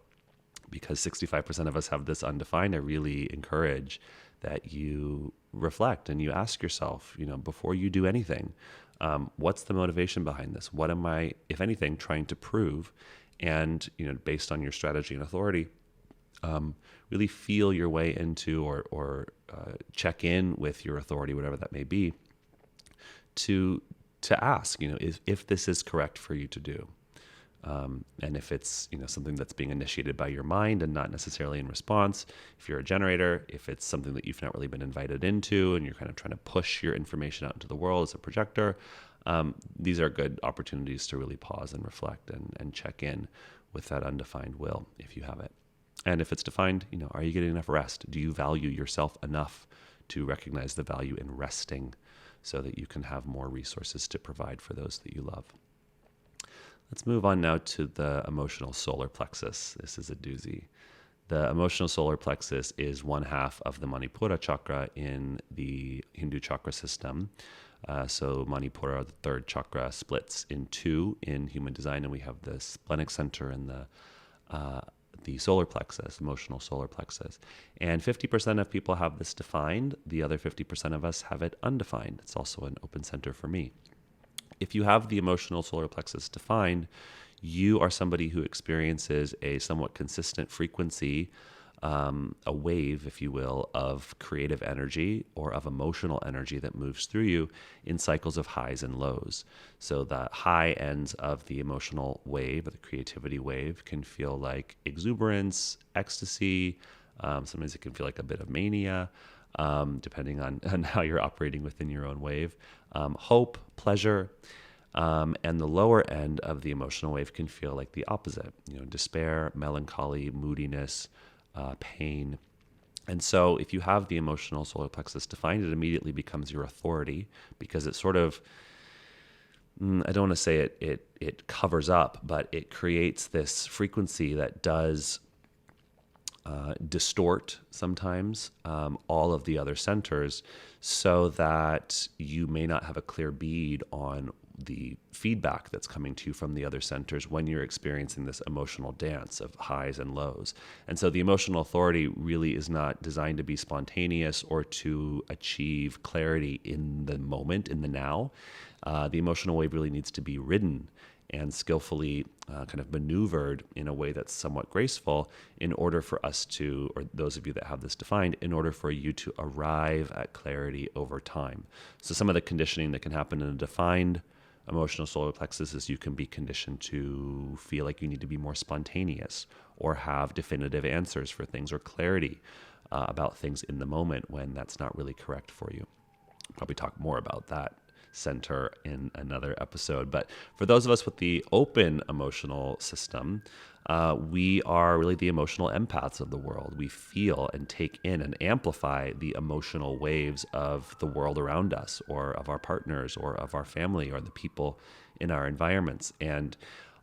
because 65% of us have this undefined, I really encourage that you reflect and you ask yourself, before you do anything, What's the motivation behind this? What am I, if anything, trying to prove? And, based on your strategy and authority, really feel your way into or check in with your authority, whatever that may be, to ask, if this is correct for you to do. And if it's something that's being initiated by your mind and not necessarily in response, if you're a generator, if it's something that you've not really been invited into and you're kind of trying to push your information out into the world as a projector, these are good opportunities to really pause and reflect and check in with that undefined will if you have it. And if it's defined, are you getting enough rest? Do you value yourself enough to recognize the value in resting so that you can have more resources to provide for those that you love? Let's move on now to the emotional solar plexus. This is a doozy. The emotional solar plexus is one half of the Manipura chakra in the Hindu chakra system. So Manipura, the third chakra, splits in two in human design, and we have the Splenic Center and the solar plexus, emotional solar plexus. And 50% of people have this defined. The other 50% of us have it undefined. It's also an open center for me. If you have the emotional solar plexus defined, you are somebody who experiences a somewhat consistent frequency, a wave, if you will, of creative energy or of emotional energy that moves through you in cycles of highs and lows. So the high ends of the emotional wave, or the creativity wave, can feel like exuberance, ecstasy. Sometimes it can feel like a bit of mania, depending on how you're operating within your own wave. Hope, pleasure, and the lower end of the emotional wave can feel like the opposite, despair, melancholy, moodiness, pain. And so if you have the emotional solar plexus defined, it immediately becomes your authority, because it sort of, I don't want to say it covers up, but it creates this frequency that does distort sometimes all of the other centers, so that you may not have a clear bead on the feedback that's coming to you from the other centers when you're experiencing this emotional dance of highs and lows. And so the emotional authority really is not designed to be spontaneous or to achieve clarity in the moment, in the now. The emotional wave really needs to be ridden and skillfully kind of maneuvered in a way that's somewhat graceful in order for us to, or those of you that have this defined, in order for you to arrive at clarity over time. So some of the conditioning that can happen in a defined emotional solar plexus is you can be conditioned to feel like you need to be more spontaneous or have definitive answers for things or clarity about things in the moment, when that's not really correct for you. Probably talk more about that center in another episode. But for those of us with the open emotional system, we are really the emotional empaths of the world. We feel and take in and amplify the emotional waves of the world around us, or of our partners, or of our family, or the people in our environments. And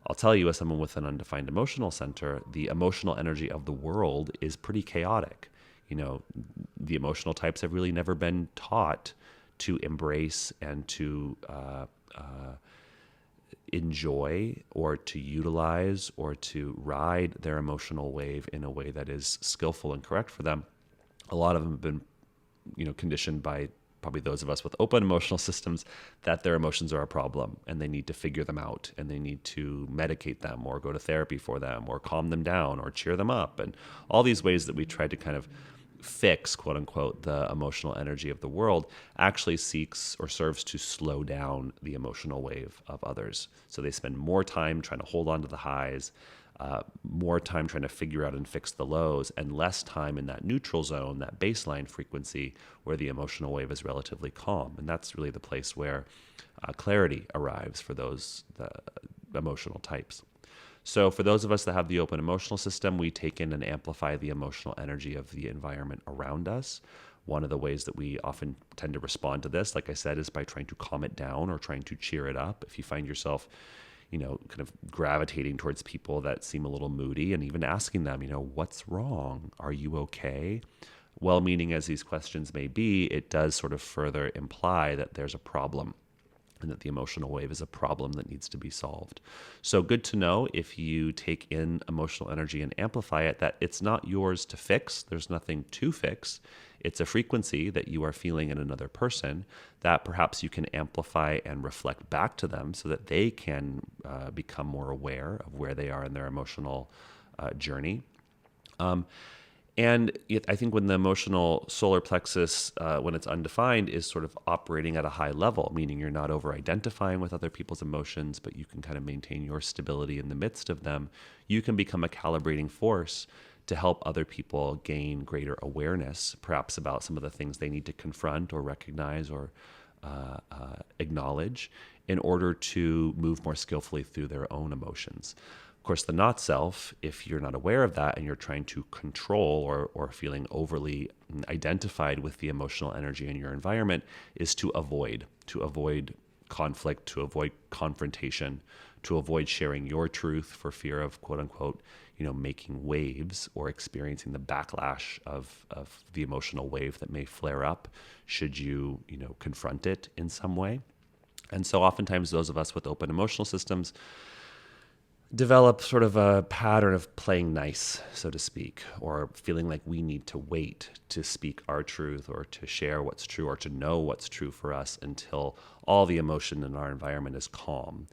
I'll tell you, as someone with an undefined emotional center, the emotional energy of the world is pretty chaotic. The emotional types have really never been taught to embrace and to enjoy or to utilize or to ride their emotional wave in a way that is skillful and correct for them. A lot of them have been, conditioned by probably those of us with open emotional systems that their emotions are a problem and they need to figure them out, and they need to medicate them or go to therapy for them or calm them down or cheer them up, and all these ways that we try to kind of fix, quote unquote, the emotional energy of the world actually seeks or serves to slow down the emotional wave of others. So they spend more time trying to hold on to the highs, more time trying to figure out and fix the lows, and less time in that neutral zone, that baseline frequency where the emotional wave is relatively calm. And that's really the place where clarity arrives for the emotional types. So for those of us that have the open emotional system, we take in and amplify the emotional energy of the environment around us. One of the ways that we often tend to respond to this, like I said, is by trying to calm it down or trying to cheer it up. If you find yourself, kind of gravitating towards people that seem a little moody, and even asking them, what's wrong? Are you okay? Well-meaning as these questions may be, it does sort of further imply that there's a problem. and that the emotional wave is a problem that needs to be solved. So good to know if you take in emotional energy and amplify it, that it's not yours to fix. There's nothing to fix. It's a frequency that you are feeling in another person that perhaps you can amplify and reflect back to them so that they can become more aware of where they are in their emotional journey. And I think when the emotional solar plexus, when it's undefined, is sort of operating at a high level, meaning you're not over-identifying with other people's emotions, but you can kind of maintain your stability in the midst of them, you can become a calibrating force to help other people gain greater awareness, perhaps about some of the things they need to confront or recognize or acknowledge in order to move more skillfully through their own emotions. Of course, the not self, if you're not aware of that and you're trying to control or feeling overly identified with the emotional energy in your environment, is to avoid conflict, to avoid confrontation, to avoid sharing your truth for fear of, quote unquote, making waves or experiencing the backlash of the emotional wave that may flare up should you, confront it in some way. And so oftentimes those of us with open emotional systems develop sort of a pattern of playing nice, so to speak, or feeling like we need to wait to speak our truth or to share what's true or to know what's true for us until all the emotion in our environment is calm.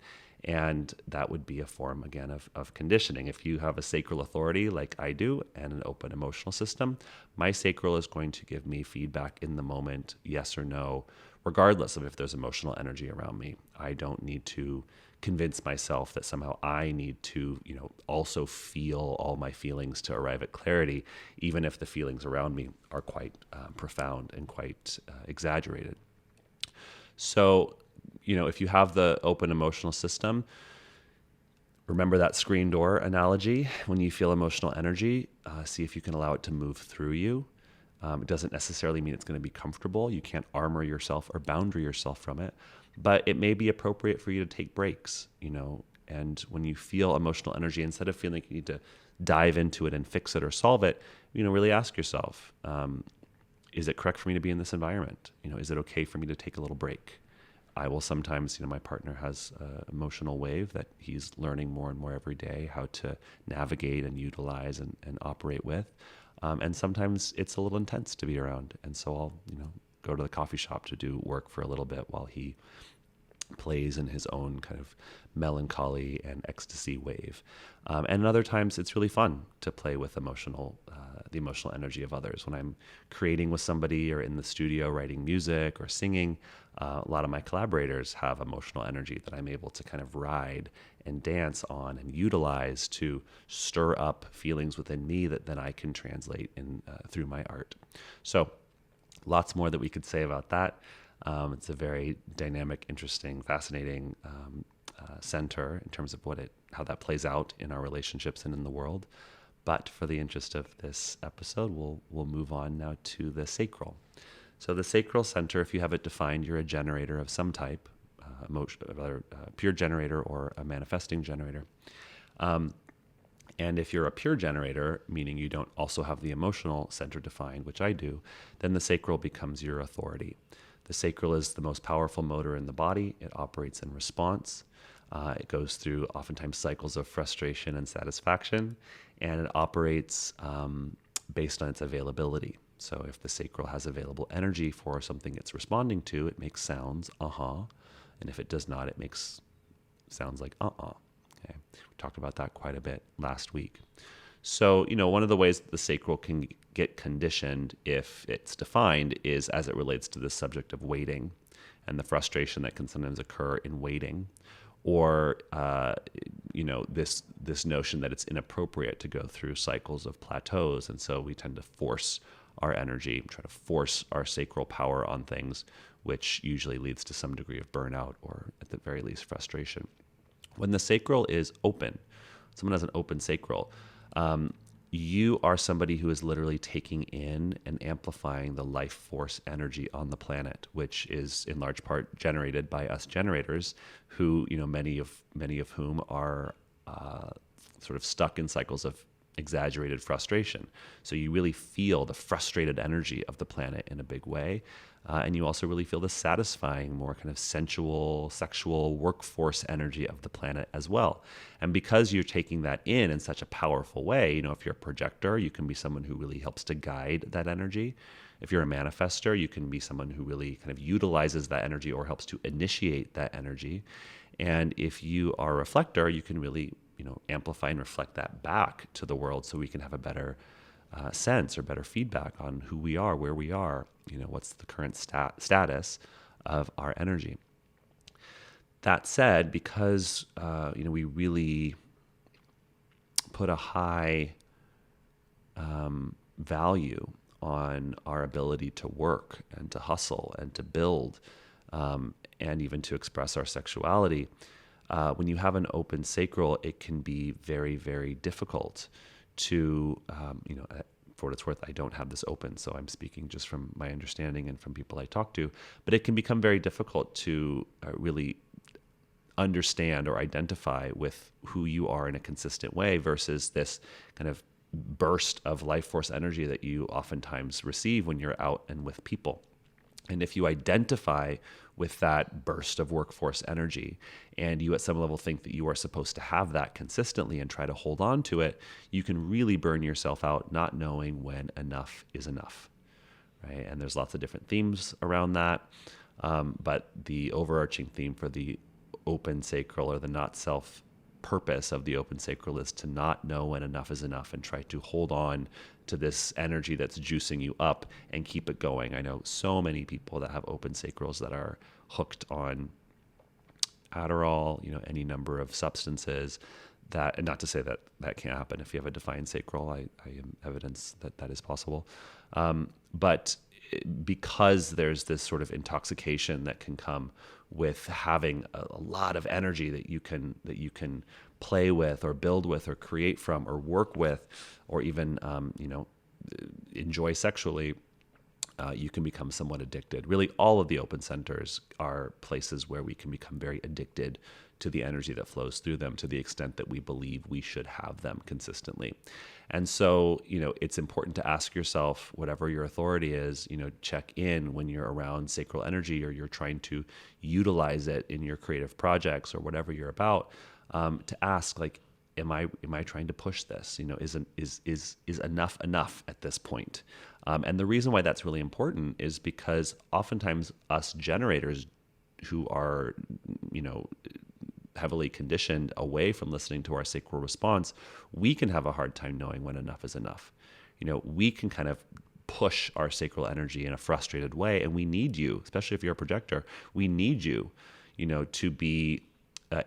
And that would be a form, again, of conditioning. If you have a sacral authority like I do and an open emotional system, my sacral is going to give me feedback in the moment, yes or no, regardless of if there's emotional energy around me. I don't need to convince myself that somehow I need to, also feel all my feelings to arrive at clarity, even if the feelings around me are quite profound and quite exaggerated. So, if you have the open emotional system, remember that screen door analogy. When you feel emotional energy, see if you can allow it to move through you. It doesn't necessarily mean it's going to be comfortable. You can't armor yourself or boundary yourself from it, but it may be appropriate for you to take breaks, and when you feel emotional energy, instead of feeling like you need to dive into it and fix it or solve it, really ask yourself, is it correct for me to be in this environment? Is it okay for me to take a little break? I will sometimes, my partner has an emotional wave that he's learning more and more every day how to navigate and utilize and operate with. And sometimes it's a little intense to be around. And so I'll, go to the coffee shop to do work for a little bit while he plays in his own kind of melancholy and ecstasy wave. And other times it's really fun to play with the emotional energy of others. When I'm creating with somebody or in the studio writing music or singing, a lot of my collaborators have emotional energy that I'm able to kind of ride and dance on and utilize to stir up feelings within me that then I can translate in through my art. So lots more that we could say about that. It's a very dynamic, interesting, fascinating center in terms of how that plays out in our relationships and in the world. But for the interest of this episode, we'll move on now to the sacral. So the Sacral Center, if you have it defined, you're a generator of some type, pure generator or a manifesting generator. And if you're a pure generator, meaning you don't also have the emotional center defined, which I do, then the sacral becomes your authority. The sacral is the most powerful motor in the body. It operates in response. It goes through oftentimes cycles of frustration and satisfaction, and it operates based on its availability. So if the sacral has available energy for something it's responding to, it makes sounds, and if it does not, it makes sounds like Okay, we talked about that quite a bit last week. So, one of the ways that the sacral can get conditioned if it's defined is as it relates to the subject of waiting and the frustration that can sometimes occur in waiting, or, this notion that it's inappropriate to go through cycles of plateaus. And so we tend to force our energy, try to force our sacral power on things, which usually leads to some degree of burnout or at the very least frustration. When the sacral is open, someone has an open sacral, you are somebody who is literally taking in and amplifying the life force energy on the planet, which is in large part generated by us generators, who, many of whom are sort of stuck in cycles of exaggerated frustration. So you really feel the frustrated energy of the planet in a big way. And you also really feel the satisfying, more kind of sensual, sexual workforce energy of the planet as well. And because you're taking that in such a powerful way, if you're a projector, you can be someone who really helps to guide that energy. If you're a manifester, you can be someone who really kind of utilizes that energy or helps to initiate that energy. And if you are a reflector, you can really, amplify and reflect that back to the world so we can have a better sense or better feedback on who we are, where we are, what's the current status of our energy. That said, because, we really put a high value on our ability to work and to hustle and to build, and even to express our sexuality, when you have an open sacral, it can be very, very difficult to, for what it's worth, I don't have this open, so I'm speaking just from my understanding and from people I talk to, but it can become very difficult to really understand or identify with who you are in a consistent way versus this kind of burst of life force energy that you oftentimes receive when you're out and with people. And if you identify with that burst of workforce energy and you at some level think that you are supposed to have that consistently and try to hold on to it, you can really burn yourself out not knowing when enough is enough, right? And there's lots of different themes around that. But the overarching theme for the open sacral or the not self purpose of the open sacral is to not know when enough is enough and try to hold on to this energy that's juicing you up and keep it going. I know so many people that have open sacrals that are hooked on Adderall, any number of substances that, and not to say that that can't happen. If you have a defined sacral, I am evidence that that is possible. But because there's this sort of intoxication that can come with having a lot of energy that you can play with or build with or create from or work with or even enjoy sexually, you can become somewhat addicted. Really, all of the open centers are places where we can become very addicted to the energy that flows through them to the extent that we believe we should have them consistently. And so, it's important to ask yourself, whatever your authority is, check in when you're around sacral energy or you're trying to utilize it in your creative projects or whatever you're about, to ask, like, am I trying to push this? Is enough at this point? And the reason why that's really important is because oftentimes us generators who are, heavily conditioned away from listening to our sacral response, we can have a hard time knowing when enough is enough. We can kind of push our sacral energy in a frustrated way, and we need you, especially if you're a projector, we need you, to be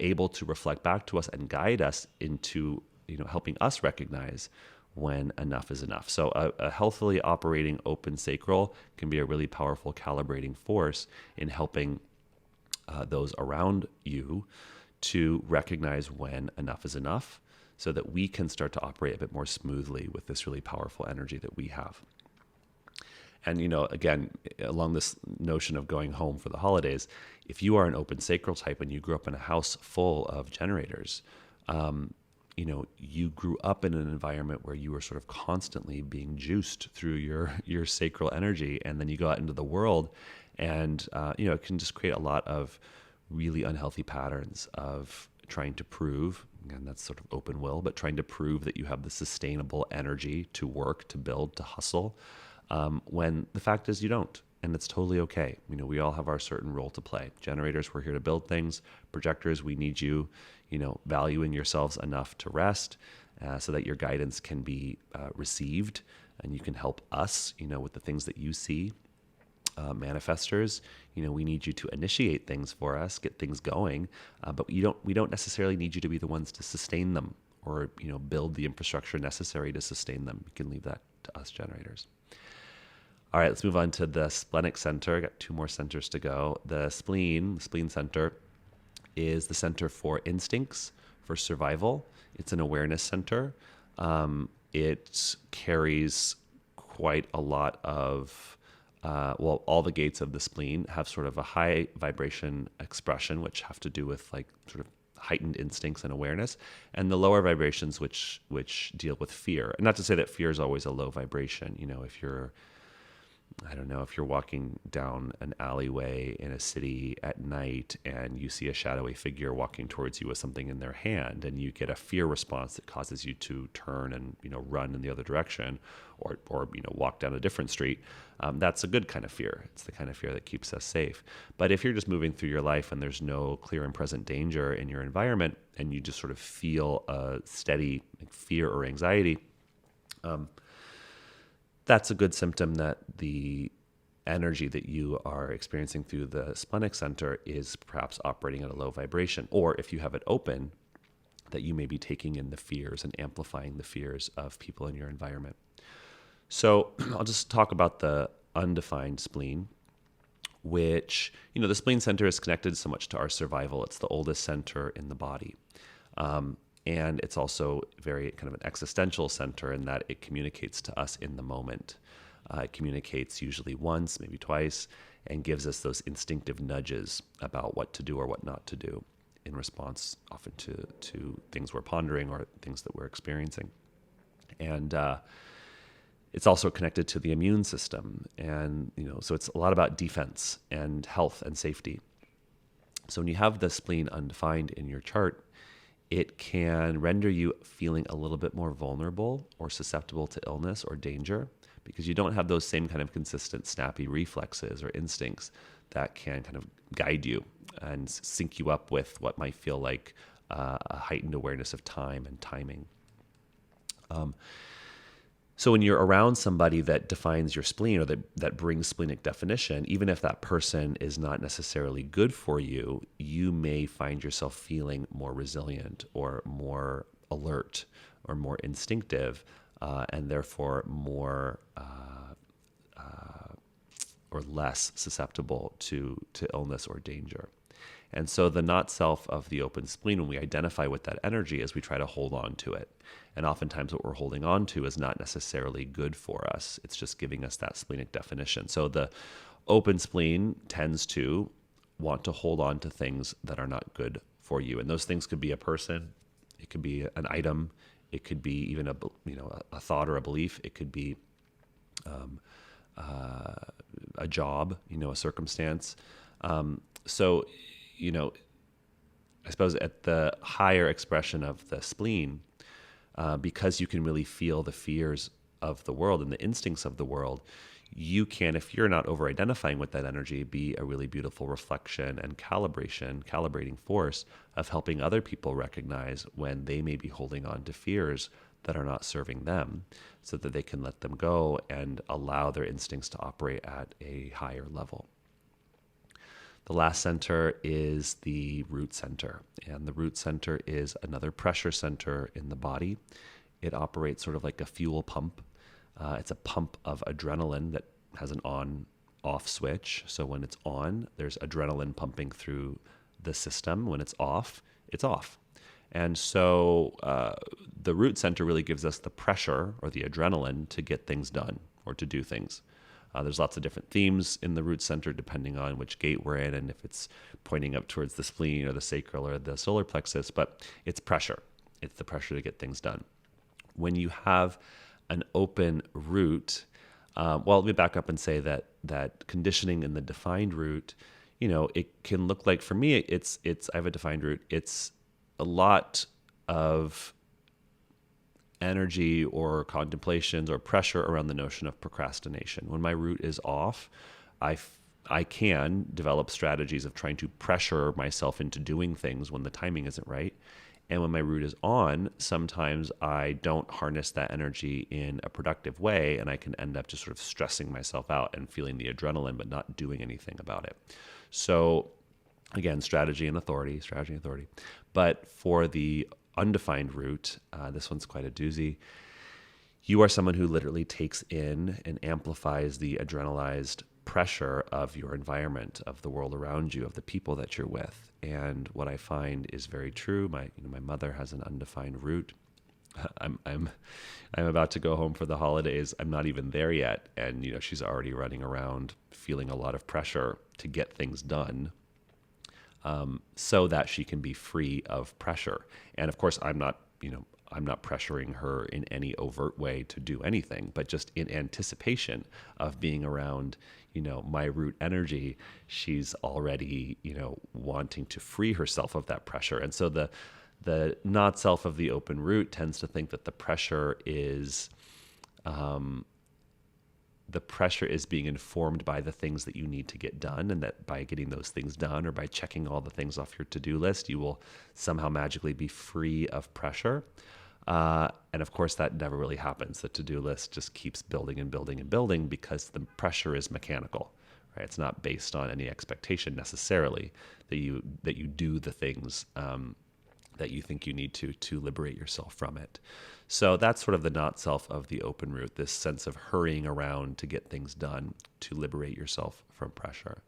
able to reflect back to us and guide us into, helping us recognize when enough is enough. So a healthily operating open sacral can be a really powerful calibrating force in helping those around you to recognize when enough is enough so that we can start to operate a bit more smoothly with this really powerful energy that we have. And, again, along this notion of going home for the holidays, if you are an open sacral type and you grew up in a house full of generators, you grew up in an environment where you were sort of constantly being juiced through your sacral energy. And then you go out into the world and, it can just create a lot of really unhealthy patterns of trying to prove, again, that's sort of open will, but trying to prove that you have the sustainable energy to work, to build, to hustle, when the fact is you don't. And it's totally okay. We all have our certain role to play. Generators, we're here to build things. Projectors, we need you, valuing yourselves enough to rest so that your guidance can be received and you can help us, with the things that you see. Manifestors, we need you to initiate things for us, get things going, but we don't necessarily need you to be the ones to sustain them or build the infrastructure necessary to sustain them. You can leave that to us generators. All right, let's move on to the Splenic Center. I got 2 more centers to go. The Spleen Center is the center for instincts, for survival. It's an awareness center. It carries quite a lot of all the gates of the spleen have sort of a high vibration expression, which have to do with like sort of heightened instincts and awareness, and the lower vibrations, which deal with fear. And not to say that fear is always a low vibration. If you're I don't know, if you're walking down an alleyway in a city at night and you see a shadowy figure walking towards you with something in their hand, and you get a fear response that causes you to turn and, run in the other direction, or walk down a different street. That's a good kind of fear. It's the kind of fear that keeps us safe. But if you're just moving through your life and there's no clear and present danger in your environment, and you just sort of feel a steady fear or anxiety, that's a good symptom that the energy that you are experiencing through the Splenic Center is perhaps operating at a low vibration. Or if you have it open, that you may be taking in the fears and amplifying the fears of people in your environment. So I'll just talk about the undefined spleen, which, the spleen center is connected so much to our survival. It's the oldest center in the body. And it's also very kind of an existential center in that it communicates to us in the moment. It communicates usually once, maybe twice, and gives us those instinctive nudges about what to do or what not to do in response often to things we're pondering or things that we're experiencing. And it's also connected to the immune system. And, so it's a lot about defense and health and safety. So when you have the spleen undefined in your chart, it can render you feeling a little bit more vulnerable or susceptible to illness or danger because you don't have those same kind of consistent snappy reflexes or instincts that can kind of guide you and sync you up with what might feel like a heightened awareness of time and timing. So when you're around somebody that defines your spleen or that brings splenic definition, even if that person is not necessarily good for you, you may find yourself feeling more resilient or more alert or more instinctive, and therefore more or less susceptible to illness or danger. And so the not self of the open spleen, when we identify with that energy, is we try to hold on to it. And oftentimes what we're holding on to is not necessarily good for us. It's just giving us that splenic definition. So the open spleen tends to want to hold on to things that are not good for you. And those things could be a person, it could be an item, it could be even a thought or a belief, it could be a job, a circumstance. So I suppose at the higher expression of the spleen, because you can really feel the fears of the world and the instincts of the world, you can, if you're not over-identifying with that energy, be a really beautiful reflection and calibrating force of helping other people recognize when they may be holding on to fears that are not serving them so that they can let them go and allow their instincts to operate at a higher level. The last center is the root center, and the root center is another pressure center in the body. It operates sort of like a fuel pump. It's a pump of adrenaline that has an on-off switch. So when it's on, there's adrenaline pumping through the system. When it's off, it's off. And so the root center really gives us the pressure or the adrenaline to get things done or to do things. There's lots of different themes in the root center depending on which gate we're in and if it's pointing up towards the spleen or the sacral or the solar plexus, but it's pressure. It's the pressure to get things done. When you have an open root, let me back up and say that conditioning in the defined root, it can look like, for me, it's I have a defined root. It's a lot of energy or contemplations or pressure around the notion of procrastination. When my root is off, I can develop strategies of trying to pressure myself into doing things when the timing isn't right. And when my root is on, sometimes I don't harness that energy in a productive way, and I can end up just sort of stressing myself out and feeling the adrenaline, but not doing anything about it. So again, strategy and authority. But for the undefined root, this one's quite a doozy. You are someone who literally takes in and amplifies the adrenalized pressure of your environment, of the world around you, of the people that you're with. And what I find is very true. My mother has an undefined root. I'm about to go home for the holidays. I'm not even there yet, and she's already running around feeling a lot of pressure to get things done, so that she can be free of pressure. And of course, I'm not I'm not pressuring her in any overt way to do anything, but just in anticipation of being around, my root energy, she's already, wanting to free herself of that pressure. And so the not self of the open root tends to think that the pressure is being informed by the things that you need to get done, and that by getting those things done or by checking all the things off your to-do list, you will somehow magically be free of pressure. And of course, that never really happens. The to-do list just keeps building and building and building because the pressure is mechanical, right? It's not based on any expectation necessarily that you do the things that you think you need to liberate yourself from it. So that's sort of the not self of the open root, this sense of hurrying around to get things done to liberate yourself from pressure.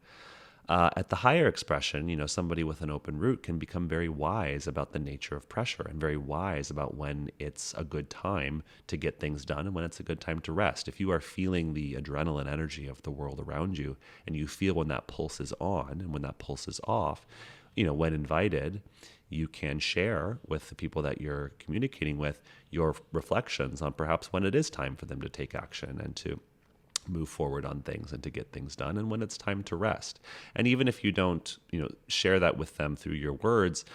At the higher expression, somebody with an open root can become very wise about the nature of pressure and very wise about when it's a good time to get things done and when it's a good time to rest. If you are feeling the adrenaline energy of the world around you and you feel when that pulse is on and when that pulse is off, when invited, you can share with the people that you're communicating with your reflections on perhaps when it is time for them to take action and to move forward on things and to get things done, and when it's time to rest. And even if you don't, share that with them through your words,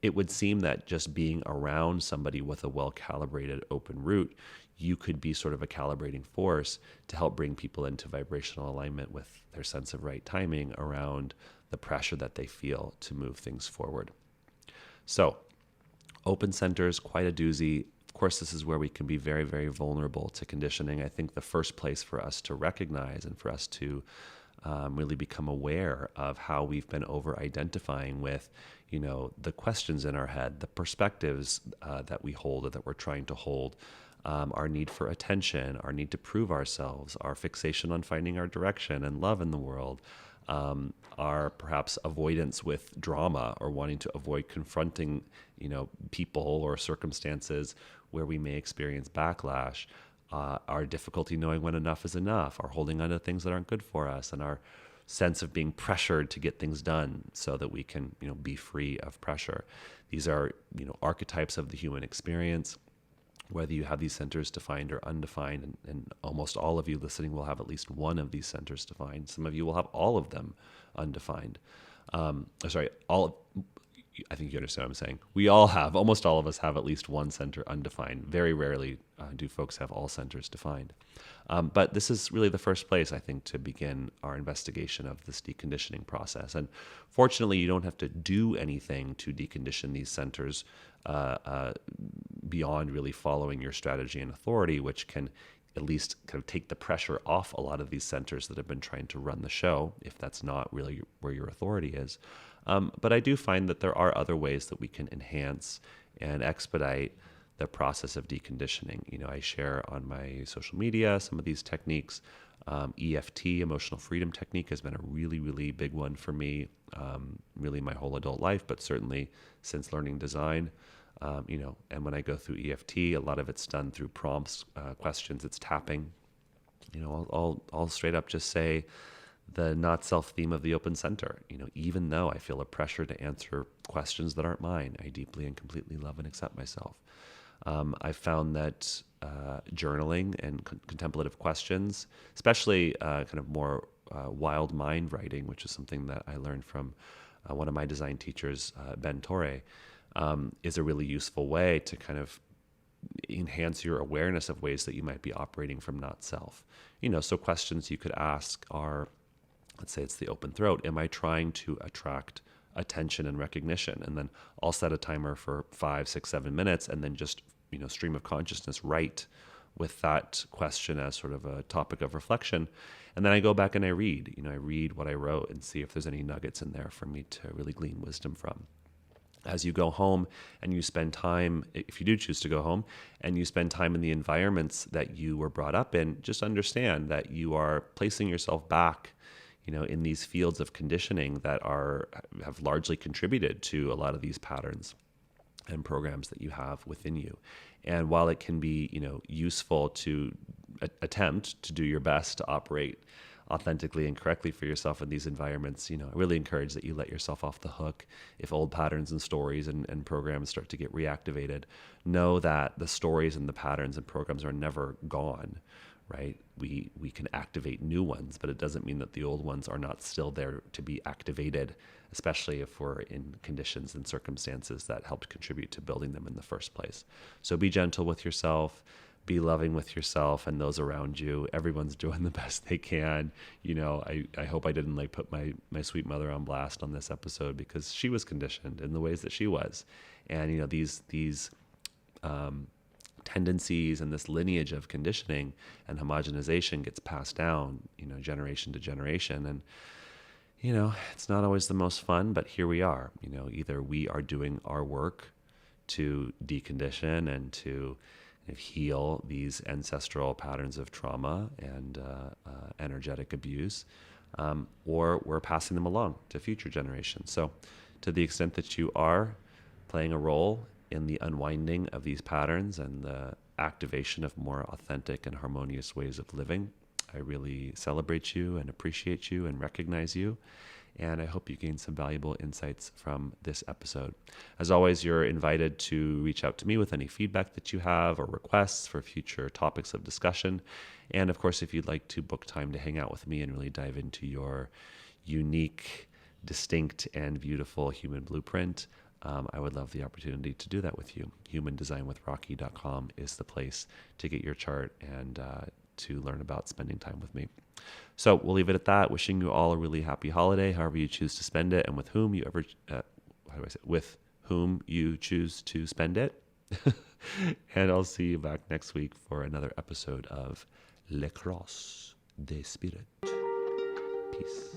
it would seem that just being around somebody with a well-calibrated open root, you could be sort of a calibrating force to help bring people into vibrational alignment with their sense of right timing around the pressure that they feel to move things forward. So, open centers, quite a doozy. Of course, this is where we can be very, very vulnerable to conditioning. I think the first place for us to recognize and for us to really become aware of how we've been over-identifying with, the questions in our head, the perspectives that we hold or that we're trying to hold, our need for attention, our need to prove ourselves, our fixation on finding our direction and love in the world, our perhaps avoidance with drama or wanting to avoid confronting, people or circumstances where we may experience backlash, our difficulty knowing when enough is enough, our holding on to things that aren't good for us, and our sense of being pressured to get things done so that we can, be free of pressure. These are, archetypes of the human experience. Whether you have these centers defined or undefined, and almost all of you listening will have at least one of these centers defined. Some of you will have all of them undefined. I think you understand what I'm saying. Almost all of us have at least one center undefined. Very rarely do folks have all centers defined. But this is really the first place, I think, to begin our investigation of this deconditioning process. And fortunately, you don't have to do anything to decondition these centers beyond really following your strategy and authority, which can at least kind of take the pressure off a lot of these centers that have been trying to run the show, if that's not really where your authority is. But I do find that there are other ways that we can enhance and expedite the process of deconditioning. I share on my social media some of these techniques. EFT, emotional freedom technique, has been a really, really big one for me, really my whole adult life, but certainly since learning design. And when I go through EFT, a lot of it's done through prompts, questions, it's tapping. I'll straight up just say the not self theme of the open center. Even though I feel a pressure to answer questions that aren't mine, I deeply and completely love and accept myself. I've found that journaling and contemplative questions, especially kind of more wild mind writing, which is something that I learned from one of my design teachers, Ben Torre, is a really useful way to kind of enhance your awareness of ways that you might be operating from not self. So questions you could ask are, let's say it's the open throat. Am I trying to attract attention and recognition? And then I'll set a timer for 5, 6, 7 minutes and then just, stream of consciousness write with that question as sort of a topic of reflection. And then I go back and I read what I wrote and see if there's any nuggets in there for me to really glean wisdom from. As you go home and you spend time, if you do choose to go home, and you spend time in the environments that you were brought up in, just understand that you are placing yourself back, in these fields of conditioning that have largely contributed to a lot of these patterns and programs that you have within you. And while it can be, useful to attempt to do your best to operate authentically and correctly for yourself in these environments, I really encourage that you let yourself off the hook. If old patterns and stories and programs start to get reactivated, know that the stories and the patterns and programs are never gone, right? We can activate new ones, but it doesn't mean that the old ones are not still there to be activated, especially if we're in conditions and circumstances that helped contribute to building them in the first place. So be gentle with yourself. Be loving with yourself and those around you. Everyone's doing the best they can. I hope I didn't put my sweet mother on blast on this episode, because she was conditioned in the ways that she was. And, these tendencies and this lineage of conditioning and homogenization gets passed down, generation to generation. And, it's not always the most fun, but here we are. Either we are doing our work to decondition and to heal these ancestral patterns of trauma and energetic abuse, or we're passing them along to future generations. So to the extent that you are playing a role in the unwinding of these patterns and the activation of more authentic and harmonious ways of living, I really celebrate you and appreciate you and recognize you. And I hope you gain some valuable insights from this episode. As always, you're invited to reach out to me with any feedback that you have or requests for future topics of discussion. And of course, if you'd like to book time to hang out with me and really dive into your unique, distinct, and beautiful human blueprint, I would love the opportunity to do that with you. HumanDesignWithRocky.com is the place to get your chart and to learn about spending time with me. So we'll leave it at that. Wishing you all a really happy holiday, however you choose to spend it, and with whom you with whom you choose to spend it. And I'll see you back next week for another episode of Le Cross des Spirit. Peace.